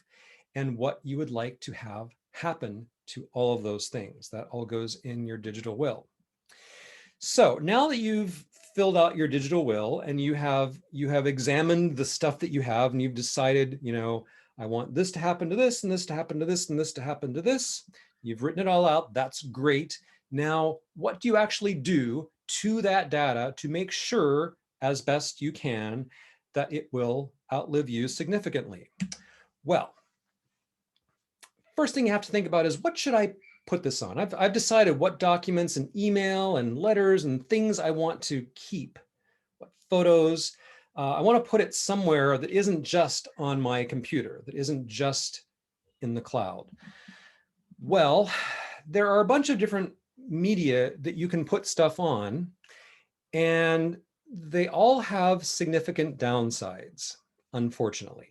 and what you would like to have happen to all of those things. That all goes in your digital will. So now that you've filled out your digital will and you have examined the stuff that you have and you've decided, you know, I want this to happen to this and this to happen to this and this to happen to this. You've written it all out. That's great. Now, what do you actually do to that data to make sure, as best you can, that it will outlive you significantly? Well, first thing you have to think about is, what should I put this on? I've decided what documents and email and letters and things I want to keep, what photos. I want to put it somewhere that isn't just on my computer, that isn't just in the cloud. Well, there are a bunch of different media that you can put stuff on, and they all have significant downsides, unfortunately.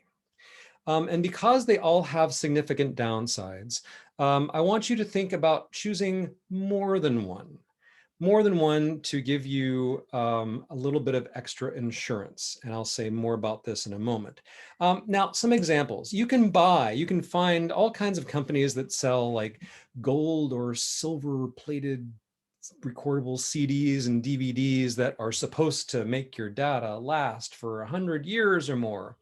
And because they all have significant downsides, I want you to think about choosing more than one to give you a little bit of extra insurance. And I'll say more about this in a moment. Now, some examples. You can find all kinds of companies that sell like gold or silver plated recordable CDs and DVDs that are supposed to make your data last for 100 years or more.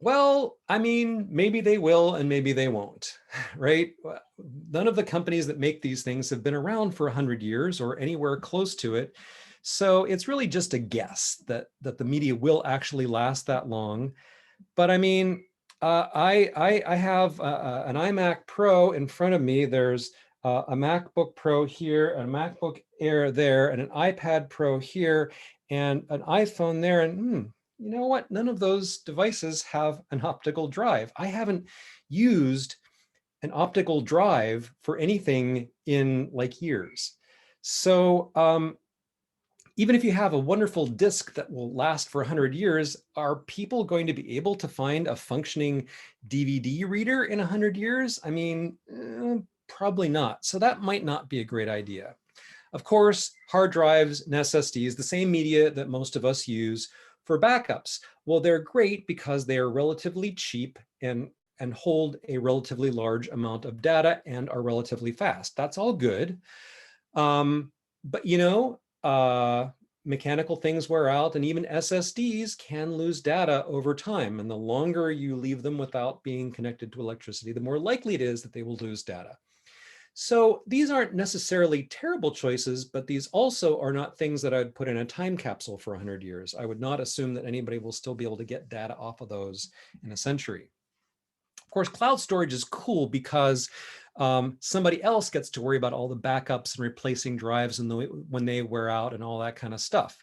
Well, I mean, maybe they will and maybe they won't, right? None of the companies that make these things have been around for 100 years or anywhere close to it. So it's really just a guess that the media will actually last that long. But I mean, I have an iMac Pro in front of me. There's a MacBook Pro here, a MacBook Air there, and an iPad Pro here, and an iPhone there. And you know what? None of those devices have an optical drive. I haven't used an optical drive for anything in like years. So even if you have a wonderful disk that will last for 100 years, are people going to be able to find a functioning DVD reader in 100 years? I mean, probably not. So that might not be a great idea. Of course, hard drives and SSDs, the same media that most of us use for backups. Well, they're great because they are relatively cheap and hold a relatively large amount of data and are relatively fast. That's all good. But you know, mechanical things wear out, and even SSDs can lose data over time. And the longer you leave them without being connected to electricity, the more likely it is that they will lose data. So these aren't necessarily terrible choices, but these also are not things that I'd put in a time capsule for 100 years. I would not assume that anybody will still be able to get data off of those in a century. Of course, cloud storage is cool because somebody else gets to worry about all the backups and replacing drives and when they wear out and all that kind of stuff.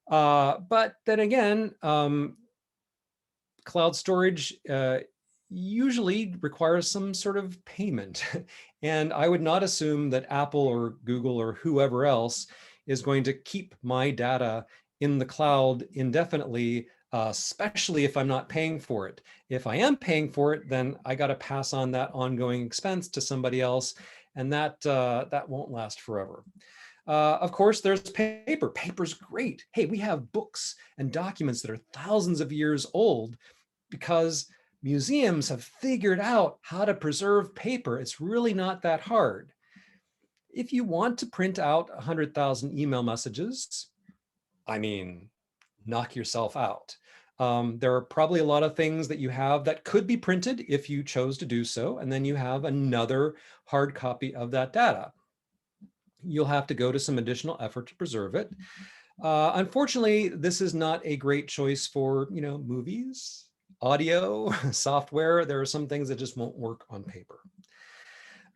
But then again, cloud storage usually requires some sort of payment. And I would not assume that Apple or Google or whoever else is going to keep my data in the cloud indefinitely, especially if I'm not paying for it. If I am paying for it, then I got to pass on that ongoing expense to somebody else, and that won't last forever. Of course, there's paper. Paper's great. Hey, we have books and documents that are thousands of years old because museums have figured out how to preserve paper. It's really not that hard. If you want to print out 100,000 email messages, I mean, knock yourself out. There are probably a lot of things that you have that could be printed if you chose to do so, and then you have another hard copy of that data. You'll have to go to some additional effort to preserve it. Unfortunately, this is not a great choice for, you know, movies, audio, software. There are some things that just won't work on paper.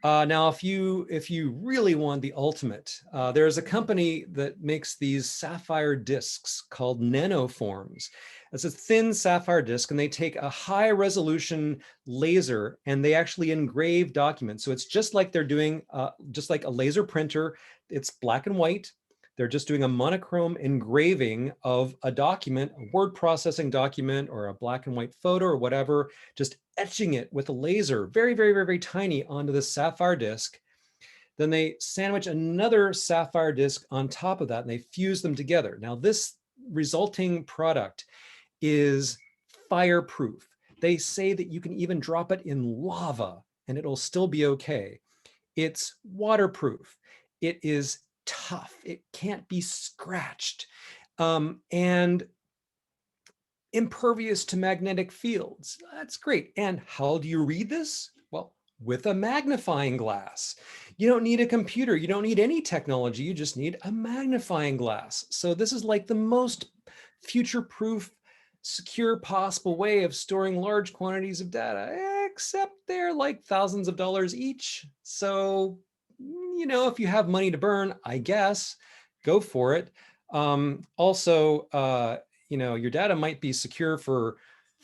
Now, if you really want the ultimate, there's a company that makes these sapphire discs called nanoforms. It's a thin sapphire disc, and they take a high resolution laser and they actually engrave documents. So it's just like they're doing, just like a laser printer. It's black and white. They're just doing a monochrome engraving of a document, a word processing document, or a black and white photo or whatever, just etching it with a laser, very, very, very, very tiny, onto the sapphire disc. Then they sandwich another sapphire disc on top of that, and they fuse them together. Now, this resulting product is fireproof. They say that you can even drop it in lava and it'll still be okay. It's waterproof. It is tough. It can't be scratched. And impervious to magnetic fields. That's great. And how do you read this? Well, with a magnifying glass. You don't need a computer. You don't need any technology. You just need a magnifying glass. So this is like the most future-proof, secure possible way of storing large quantities of data, except they're like thousands of dollars each. So, you know, if you have money to burn, I guess, go for it. Also, you know, your data might be secure for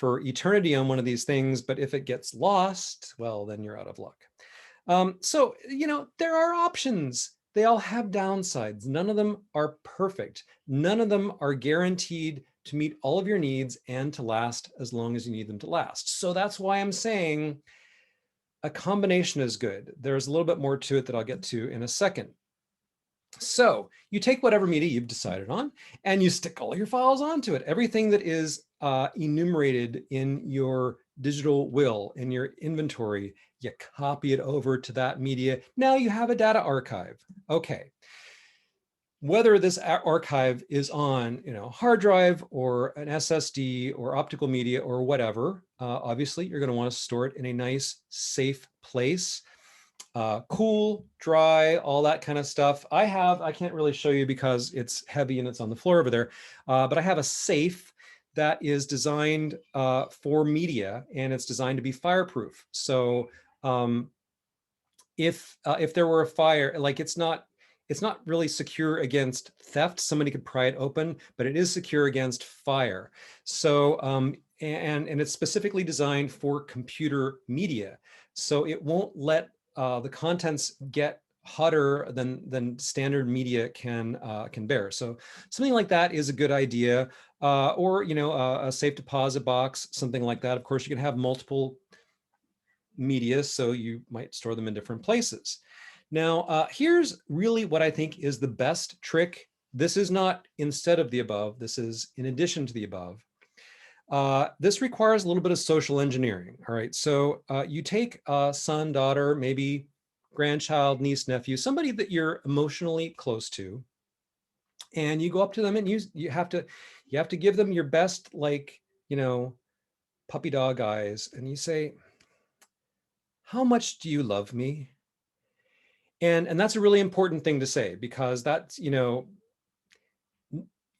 eternity on one of these things, but if it gets lost, well, then you're out of luck. So, you know, there are options. They all have downsides. None of them are perfect. None of them are guaranteed to meet all of your needs and to last as long as you need them to last. So that's why I'm saying a combination is good. There's a little bit more to it that I'll get to in a second. So you take whatever media you've decided on and you stick all your files onto it. Everything that is enumerated in your digital will, in your inventory, you copy it over to that media. Now you have a data archive. Okay. whether this archive is on, hard drive or an SSD or optical media or whatever, obviously you're going to want to store it in a nice, safe place. Cool, dry, all that kind of stuff. I can't really show you because it's heavy and it's on the floor over there, but I have a safe that is designed for media, and it's designed to be fireproof. So if there were a fire, like it's not really secure against theft. Somebody could pry it open, but it is secure against fire. So and it's specifically designed for computer media, so it won't let the contents get hotter than standard media can bear. So something like that is a good idea, or a safe deposit box, something like that. Of course, you can have multiple media, so you might store them in different places. Now, here's really what I think is the best trick. This is not instead of the above. This is in addition to the above. This requires a little bit of social engineering. All right, so you take a son, daughter, maybe grandchild, niece, nephew, somebody that you're emotionally close to, and you go up to them and you have to give them your best, like, puppy dog eyes, and you say, "How much do you love me?" And that's a really important thing to say, because that's,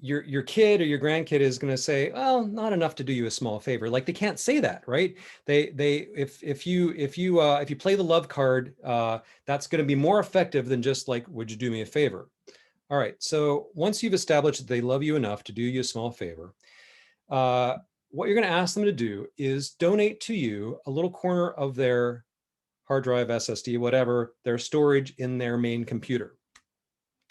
your kid or your grandkid is going to say, "Well, not enough to do you a small favor." Like, they can't say that, right? If you play the love card, that's going to be more effective than just like, "Would you do me a favor?" All right. So once you've established that they love you enough to do you a small favor, what you're going to ask them to do is donate to you a little corner of their hard drive, SSD, whatever, their storage in their main computer.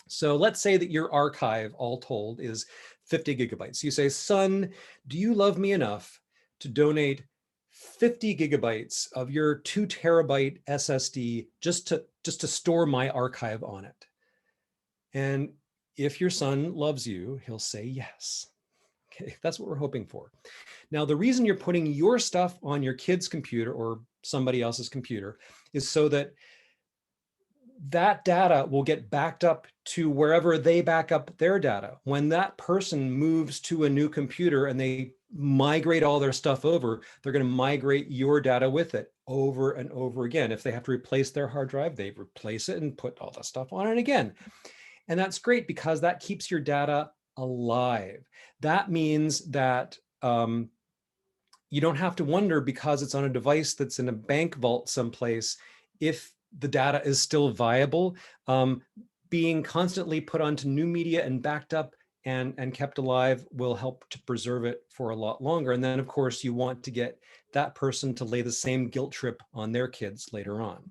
So let's say that your archive, all told, is 50 gigabytes. You say, "Son, do you love me enough to donate 50 gigabytes of your 2 terabyte SSD just to store my archive on it?" And if your son loves you, he'll say yes. Okay, that's what we're hoping for. Now, the reason you're putting your stuff on your kid's computer or somebody else's computer is so that that data will get backed up to wherever they back up their data. When that person moves to a new computer and they migrate all their stuff over, they're going to migrate your data with it over and over again. If they have to replace their hard drive, they replace it and put all the stuff on it again. And that's great, because that keeps your data alive. That means that you don't have to wonder, because it's on a device that's in a bank vault someplace, if the data is still viable. Being constantly put onto new media and backed up and kept alive will help to preserve it for a lot longer. And then, of course, you want to get that person to lay the same guilt trip on their kids later on.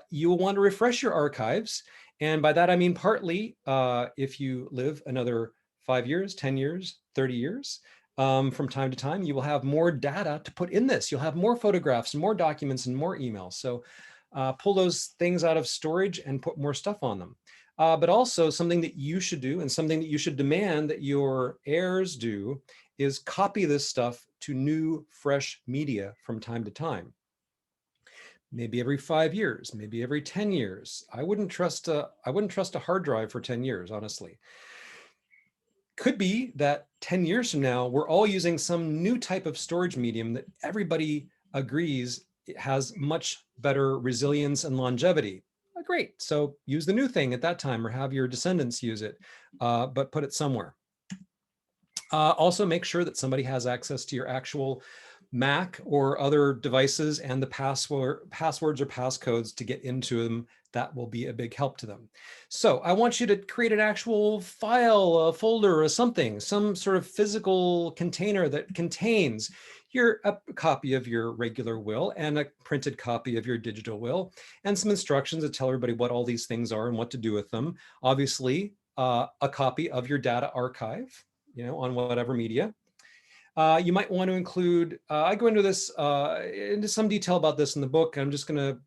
You will want to refresh your archives. And by that, I mean partly if you live another 5 years, 10 years, 30 years, from time to time, you will have more data to put in this. You'll have more photographs and more documents and more emails. So pull those things out of storage and put more stuff on them. But also, something that you should do, and something that you should demand that your heirs do, is copy this stuff to new, fresh media from time to time. Maybe every 5 years, maybe every 10 years. I wouldn't trust a hard drive for 10 years, honestly. Could be that 10 years from now, we're all using some new type of storage medium that everybody agrees it has much better resilience and longevity. Great. So use the new thing at that time, or have your descendants use it, but put it somewhere. Also, make sure that somebody has access to your actual Mac or other devices, and the passwords or passcodes to get into them. That will be a big help to them. So I want you to create an actual file, a folder, or something, some sort of physical container that contains a copy of your regular will and a printed copy of your digital will, and some instructions that tell everybody what all these things are and what to do with them. Obviously, a copy of your data archive, on whatever media. You might want to include, I go into some detail about this in the book. I'm just going to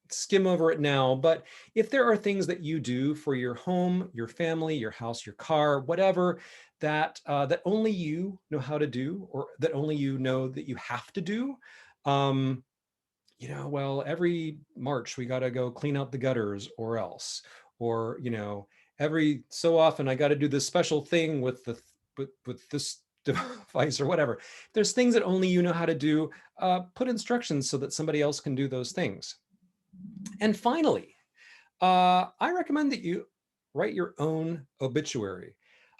skim over it now. But if there are things that you do for your home, your family, your house, your car, whatever, that only you know how to do, or that only you know that you have to do, well, every March we got to go clean out the gutters, or else, or, every so often I got to do this special thing with with this device or whatever. There's things that only you know how to do. Put instructions so that somebody else can do those things. And finally, I recommend that you write your own obituary.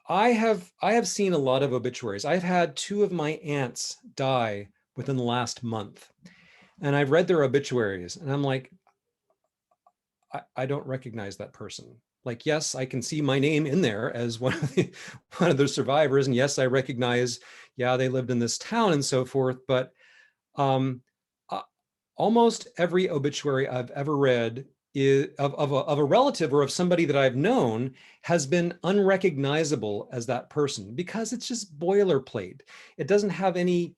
I have seen a lot of obituaries. I've had 2 of my aunts die within the last month, and I've read their obituaries, and I'm like, I don't recognize that person. Like, yes, I can see my name in there as one of the survivors, and yes, I recognize, yeah, they lived in this town and so forth. But um, almost every obituary I've ever read is of a relative or of somebody that I've known has been unrecognizable as that person, because it's just boilerplate. It doesn't have any,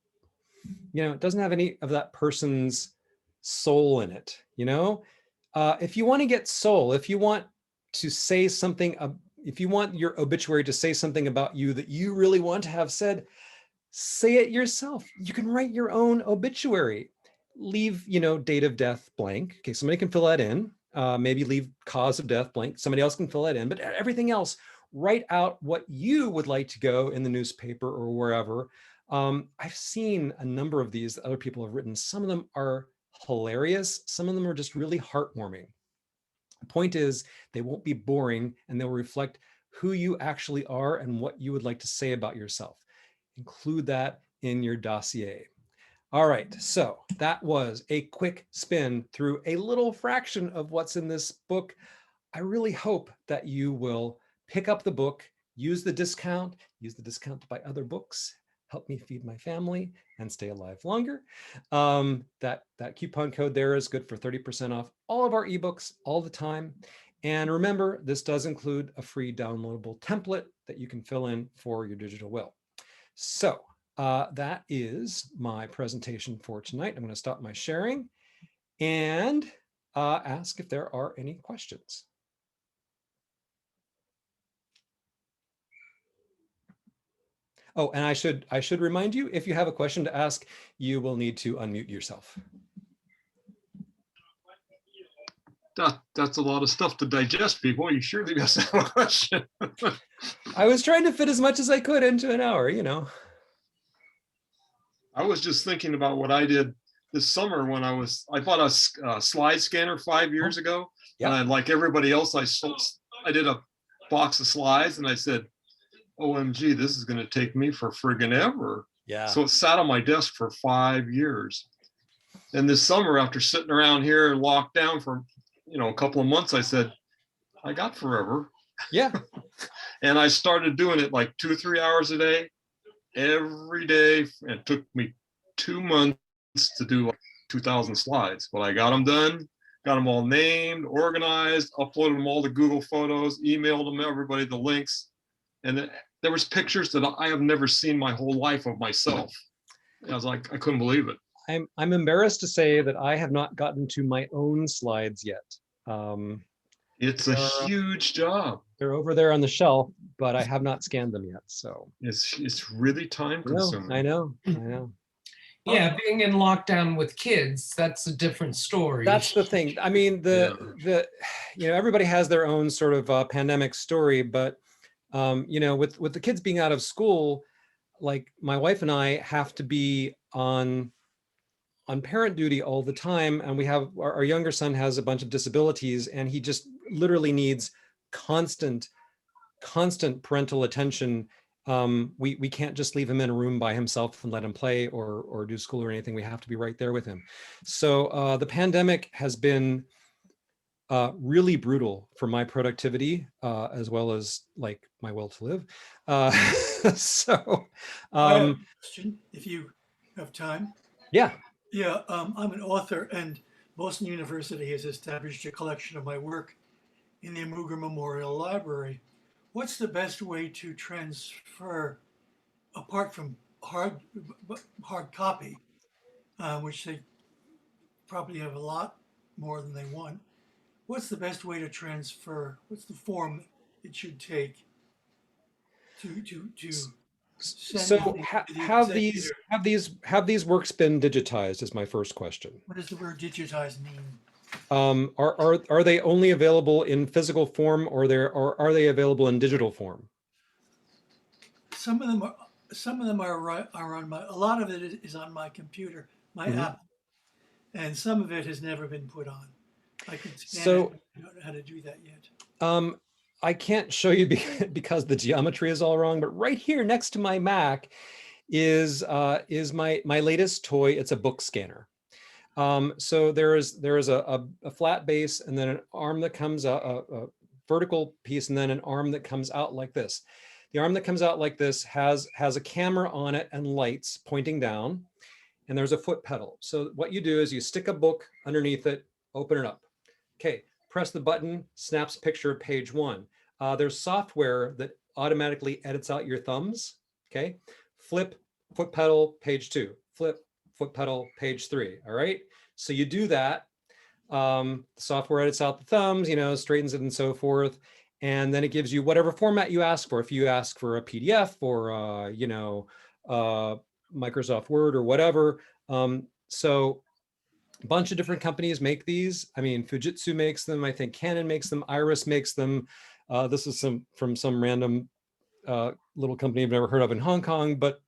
it doesn't have any of that person's soul in it. If you want to get soul, if you want to say something, if you want your obituary to say something about you that you really want to have said, say it yourself. You can write your own obituary. Leave, date of death blank. Okay, somebody can fill that in. Maybe leave cause of death blank. Somebody else can fill that in. But everything else, write out what you would like to go in the newspaper or wherever. I've seen a number of these that other people have written. Some of them are hilarious. Some of them are just really heartwarming. The point is, they won't be boring, and they'll reflect who you actually are and what you would like to say about yourself. Include that in your dossier. All right, so that was a quick spin through a little fraction of what's in this book. I really hope that you will pick up the book, use the discount to buy other books, help me feed my family and stay alive longer. That coupon code there is good for 30% off all of our ebooks all the time. And remember, this does include a free downloadable template that you can fill in for your digital will. So that is my presentation for tonight. I'm going to stop my sharing and ask if there are any questions. Oh, and I should remind you, if you have a question to ask, you will need to unmute yourself. That's a lot of stuff to digest, people. You surely must have a question. I was trying to fit as much as I could into an hour, I was just thinking about what I did this summer when I bought a slide scanner 5 years ago. Yep. And like everybody else, I did a box of slides, and I said, OMG, this is going to take me for friggin' ever. Yeah. So it sat on my desk for 5 years. And this summer, after sitting around here and locked down for, a couple of months, I said, I got forever. Yeah. And I started doing it like 2 or 3 hours a day, every day. It took me 2 months to do like 2,000 slides, but I got them done, got them all named, organized, uploaded them all to Google Photos, emailed them everybody the links. And there was pictures that I have never seen my whole life of myself. I was like, I couldn't believe it. I'm embarrassed to say that I have not gotten to my own slides yet. It's a huge job. They're over there on the shelf, but I have not scanned them yet. So it's really time consuming. I know. Yeah, being in lockdown with kids, that's a different story. That's the thing. I mean, everybody has their own sort of pandemic story, but with the kids being out of school, like my wife and I have to be on parent duty all the time, and we have our younger son has a bunch of disabilities, and he just literally needs constant parental attention. We can't just leave him in a room by himself and let him play or do school or anything. We have to be right there with him. So the pandemic has been really brutal for my productivity, as well as like my will to live. I have a question, if you have time. Yeah. Yeah, I'm an author, and Boston University has established a collection of my work in the Amuga Memorial Library. What's the best way to transfer, apart from hard copy, which they probably have a lot more than they want? What's the best way to transfer? What's the form it should take to So have these works been digitized is my first question. What does the word digitize mean? Are they only available in physical form, or are they available in digital form? Some of them are on my, a lot of it is on my computer, my Apple, and some of it has never been put on. I could scan it, but I don't know how to do that yet. I can't show you because the geometry is all wrong, but right here next to my Mac is my latest toy. It's a book scanner. So there is a flat base, and then an arm that comes out, a vertical piece, and then an arm that comes out like this. The arm that comes out like this has a camera on it and lights pointing down, and there's a foot pedal. So what you do is you stick a book underneath it, open it up. Okay, press the button, snaps a picture of page 1. There's software that automatically edits out your thumbs. Okay, flip, foot pedal, page 2. Flip, foot pedal, page 3. All right, so you do that. The software edits out the thumbs, straightens it and so forth. And then it gives you whatever format you ask for. If you ask for a PDF or, Microsoft Word or whatever. So a bunch of different companies make these. I mean, Fujitsu makes them. I think Canon makes them. Iris makes them. This is from some random little company I've never heard of in Hong Kong. But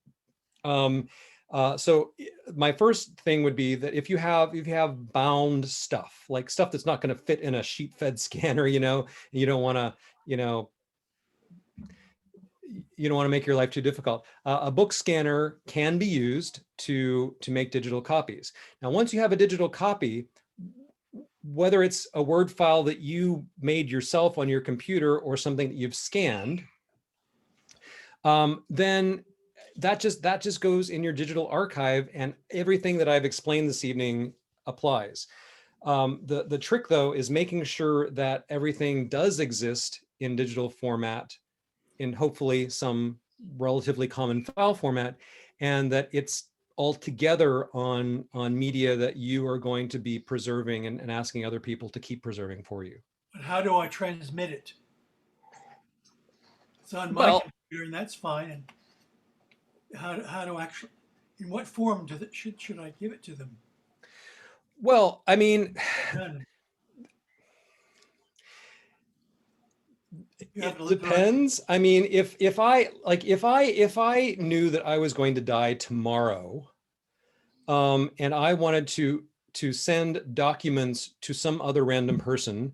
so my first thing would be that if you have bound stuff, like stuff that's not going to fit in a sheet fed scanner, you don't want to, you don't want to make your life too difficult. A book scanner can be used to make digital copies. Now, once you have a digital copy, whether it's a Word file that you made yourself on your computer or something that you've scanned, then that just goes in your digital archive, and everything that I've explained this evening applies. The trick, though, is making sure that everything does exist in digital format, in hopefully some relatively common file format, and that it's all together on media that you are going to be preserving and asking other people to keep preserving for you. But how do I transmit it? It's on my computer, and that's fine. And how do actually, in what form should I give it to them? Well, I mean, it depends. I mean, if I knew that I was going to die tomorrow, and I wanted to send documents to some other random person,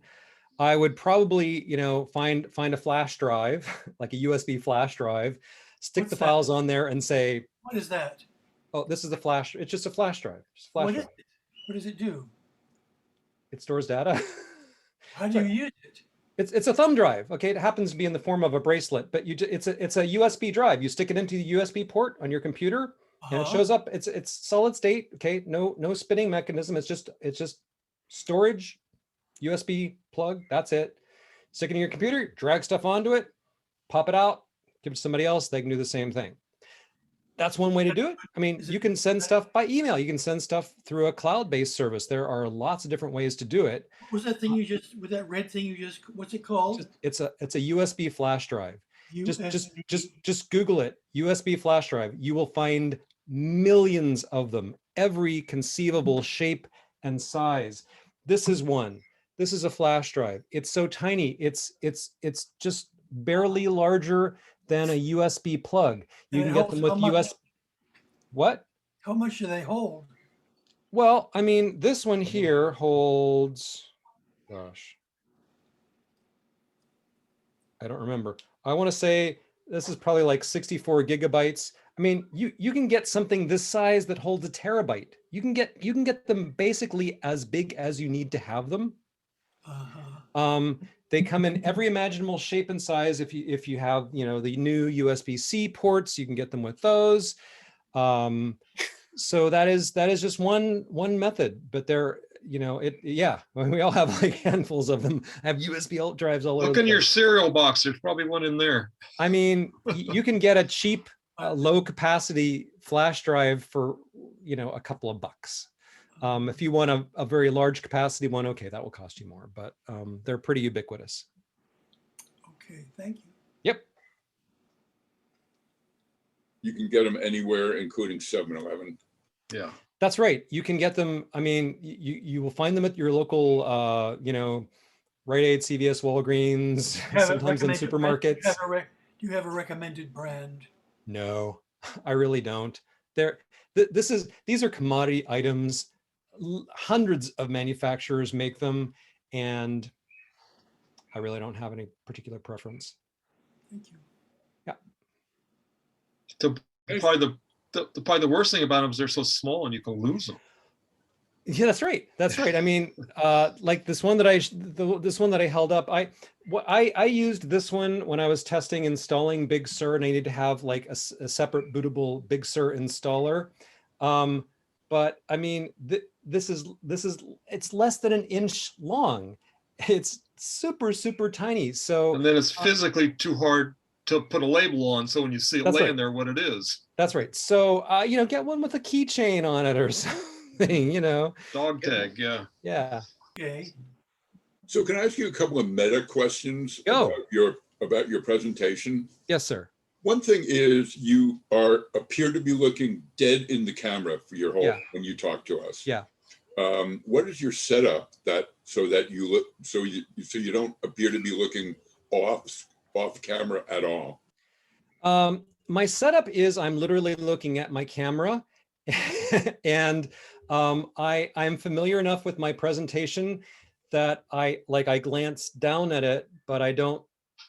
I would probably, find a flash drive, like a USB flash drive, stick the files on there and say, what is that? Oh, this is the flash. It's just a flash drive. What does it do? It stores data. How do you use it? It's a thumb drive. Okay, it happens to be in the form of a bracelet, but it's a USB drive. You stick it into the USB port on your computer, and it shows up. It's solid state. Okay, no spinning mechanism. It's just storage, USB plug. That's it. Stick it in your computer. Drag stuff onto it. Pop it out. Give it to somebody else. They can do the same thing. That's one way to do it. I mean, you can send stuff by email. You can send stuff through a cloud-based service. There are lots of different ways to do it. What was that thing with that red thing what's it called? It's a USB flash drive. Just Google it, USB flash drive. You will find millions of them, every conceivable shape and size. This is one. This is a flash drive. It's so tiny. It's just barely larger than a USB plug. You can get them with USB. What? How much do they hold? Well, I mean, this one here holds, gosh, I don't remember. I want to say this is probably like 64 gigabytes. I mean, you can get something this size that holds a terabyte. You can get them basically as big as you need to have them. They come in every imaginable shape and size. If you have, the new USB-C ports, you can get them with those. So that is just one method, but they're, we all have like handfuls of them. I have USB drives all over. Look in your cereal box. There's probably one in there. I mean, you can get a cheap, low capacity flash drive for, a couple of bucks. If you want a very large capacity one, okay, that will cost you more, but they're pretty ubiquitous. Okay, thank you. Yep. You can get them anywhere, including 7-Eleven. Yeah. That's right. You can get them. I mean, you will find them at your local, you know, Rite Aid, CVS, Walgreens, You have a sometimes in recommended brand? supermarkets. Do you have a recommended brand? No, I really don't. They're, these are commodity items. Hundreds of manufacturers make them, and I really don't have any particular preference. Thank you. Probably the worst thing about them is they're so small and you can lose them. Yeah, that's right. That's right. I mean, like this one that this one that I held up, I used this one when I was testing installing Big Sur, and I needed to have like a separate bootable Big Sur installer. But I mean, this is it's less than an inch long. It's super, super tiny. So And then it's physically too hard to put a label on. So when you see it That's laying right. there, what it is. That's right. So you know, get one with a keychain on it or something, you know. Dog tag, yeah. Yeah. Okay. So can I ask you a couple of meta questions Go. about your presentation? Yes, sir. One thing is you appear to be looking dead in the camera for your whole when you talk to us. Yeah. What is your setup so that you look so you don't appear to be looking off camera at all? My setup is I'm literally looking at my camera, and I'm familiar enough with my presentation that I glance down at it, but I don't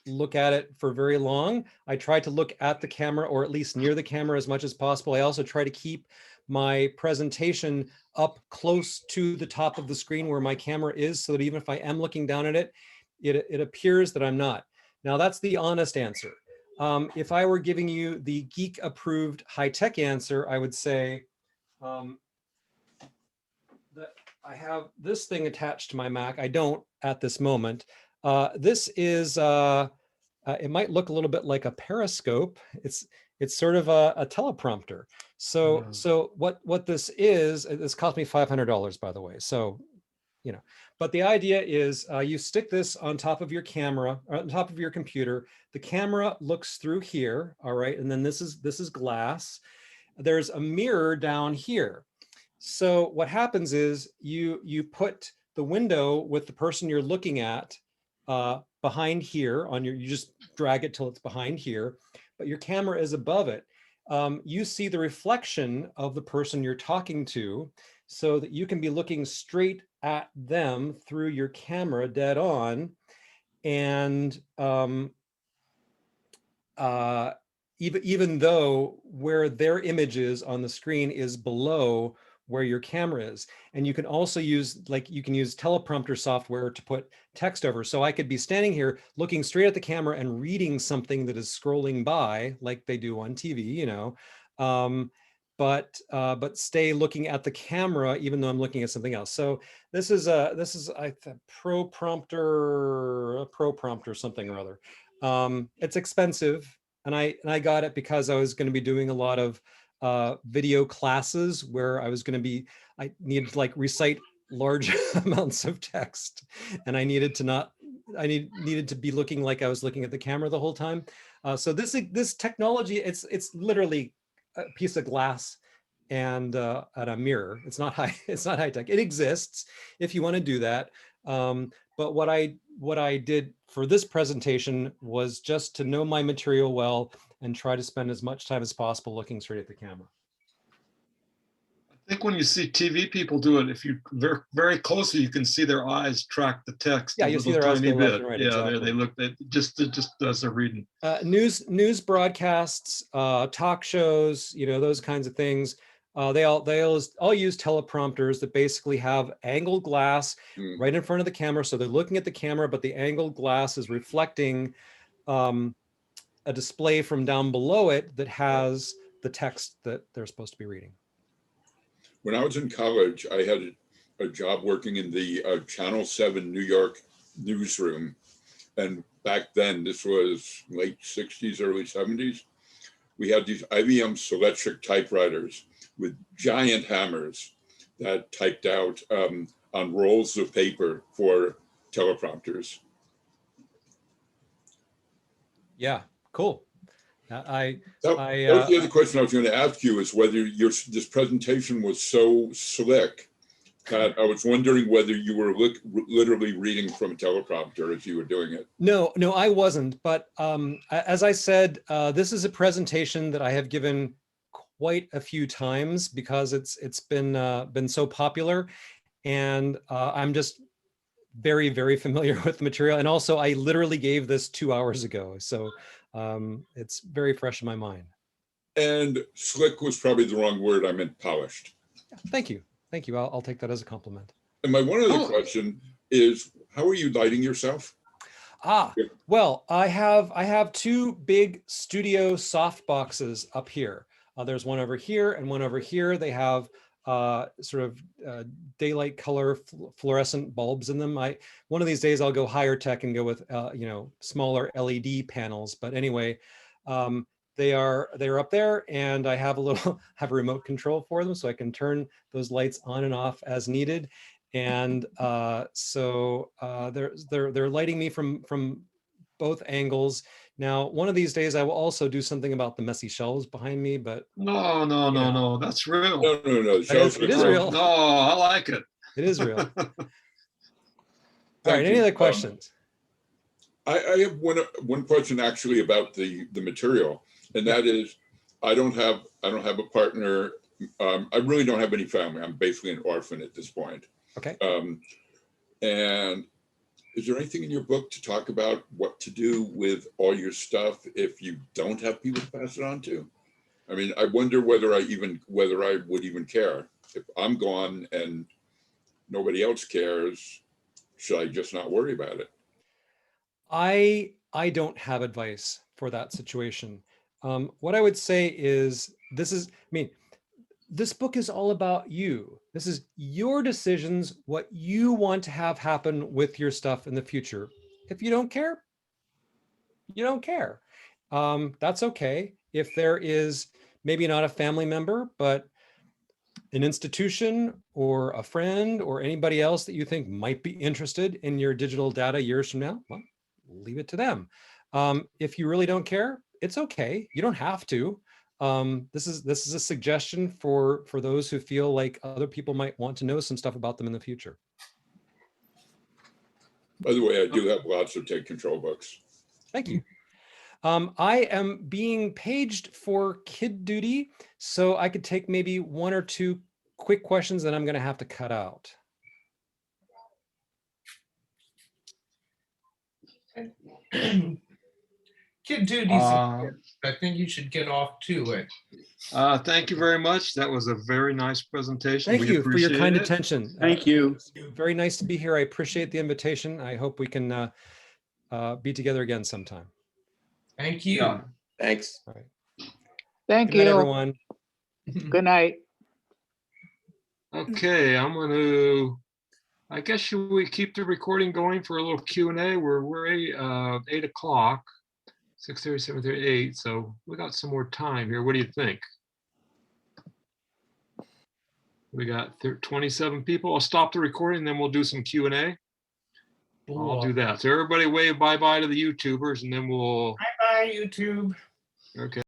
look at it for very long. I try to look at the camera, or at least near the camera, as much as possible. I also try to keep my presentation up close to the top of the screen where my camera is, so that even if I am looking down at it, it appears that I'm not. Now, that's the honest answer. If I were giving you the geek approved high-tech answer, I would say that I have this thing attached to my Mac. I don't at this moment. This is, it might look a little bit like a periscope. It's sort of a teleprompter. So what this is, this cost me $500, by the way. So, you know, but the idea is you stick this on top of your camera, or on top of your computer. The camera looks through here, all right, and then this is glass. There's a mirror down here. So what happens is you put the window with the person you're looking at behind here on you just drag it till it's behind here, but your camera is above it. You see the reflection of the person you're talking to, so that you can be looking straight at them through your camera dead on. And even though where their image is on the screen is below where your camera is. And you can also use, you can use teleprompter software to put text over. So I could be standing here looking straight at the camera and reading something that is scrolling by, like they do on TV, you know, but stay looking at the camera even though I'm looking at something else. So this is a ProPrompter something or other. It's expensive, and I got it because I was going to be doing a lot of video classes where I needed to like recite large amounts of text, and I needed to be looking like I was looking at the camera the whole time. So this technology, it's literally a piece of glass and a mirror. It's not high tech. It exists if you want to do that. But what I did for this presentation was just to know my material well and try to spend as much time as possible looking straight at the camera. I think when you see TV people do it, if you very, very closely, you can see their eyes track the text. Yeah, you see their eyes go left and right. Yeah, exactly. they look just as they're reading. News broadcasts, talk shows, you know, those kinds of things. They all use teleprompters that basically have angled glass right in front of the camera. So they're looking at the camera, but the angled glass is reflecting a display from down below it that has the text that they're supposed to be reading. When I was in college, I had a job working in the Channel 7 New York newsroom. And back then, this was late 60s, early 70s. We had these IBM Selectric typewriters with giant hammers that typed out on rolls of paper for teleprompters. Yeah, cool. I That was the other question I was going to ask you, is whether this presentation was so slick that I was wondering whether you were literally reading from a teleprompter as you were doing it. No, I wasn't. But as I said, this is a presentation that I have given quite a few times because it's been so popular, and I'm just very, very familiar with the material. And also, I literally gave this 2 hours ago, so it's very fresh in my mind. And slick was probably the wrong word. I meant polished. Thank you. Thank you. I'll take that as a compliment. And my one other question is, how are you lighting yourself? Well, I have two big studio soft boxes up here. There's one over here and one over here. They have sort of daylight color fluorescent bulbs in them. One of these days I'll go higher tech and go with smaller LED panels. But anyway, they're up there, and I have a remote control for them, so I can turn those lights on and off as needed. And so they're lighting me from both angles. Now, one of these days I will also do something about the messy shelves behind me, but no, that's real. No. It is real. No, I like it. It is real. All right, any other questions? I have one question actually about the material, and that is, I don't have a partner. I really don't have any family. I'm basically an orphan at this point. Okay. And is there anything in your book to talk about what to do with all your stuff if you don't have people to pass it on to? I mean, I wonder whether I would even care if I'm gone and nobody else cares. Should I just not worry about it? I don't have advice for that situation. What I would say is this book is all about you. This is your decisions, what you want to have happen with your stuff in the future. If you don't care, you don't care. That's okay. If there is maybe not a family member, but an institution or a friend or anybody else that you think might be interested in your digital data years from now, well, leave it to them. If you really don't care, it's okay. You don't have to. This is a suggestion for those who feel like other people might want to know some stuff about them in the future. By the way, I do have lots of take control books. Thank you. I am being paged for kid duty, so I could take maybe one or two quick questions that I'm going to have to cut out. Kid duties. I think you should get off to it. Thank you very much. That was a very nice presentation. Thank you for your kind attention. Thank you. Very nice to be here. I appreciate the invitation. I hope we can be together again sometime. Thank you. Yeah. Thanks. All right. Thank Good night, you. everyone. Good night. Okay, I guess should we keep the recording going for a little Q&A? We're 8 o'clock, 6:30, 7:30, 8. So we got some more time here. What do you think? We got 27 people. I'll stop the recording, then we'll do some Q&A. I'll do that. So everybody wave bye-bye to the YouTubers, and then we'll. Bye-bye, YouTube. Okay.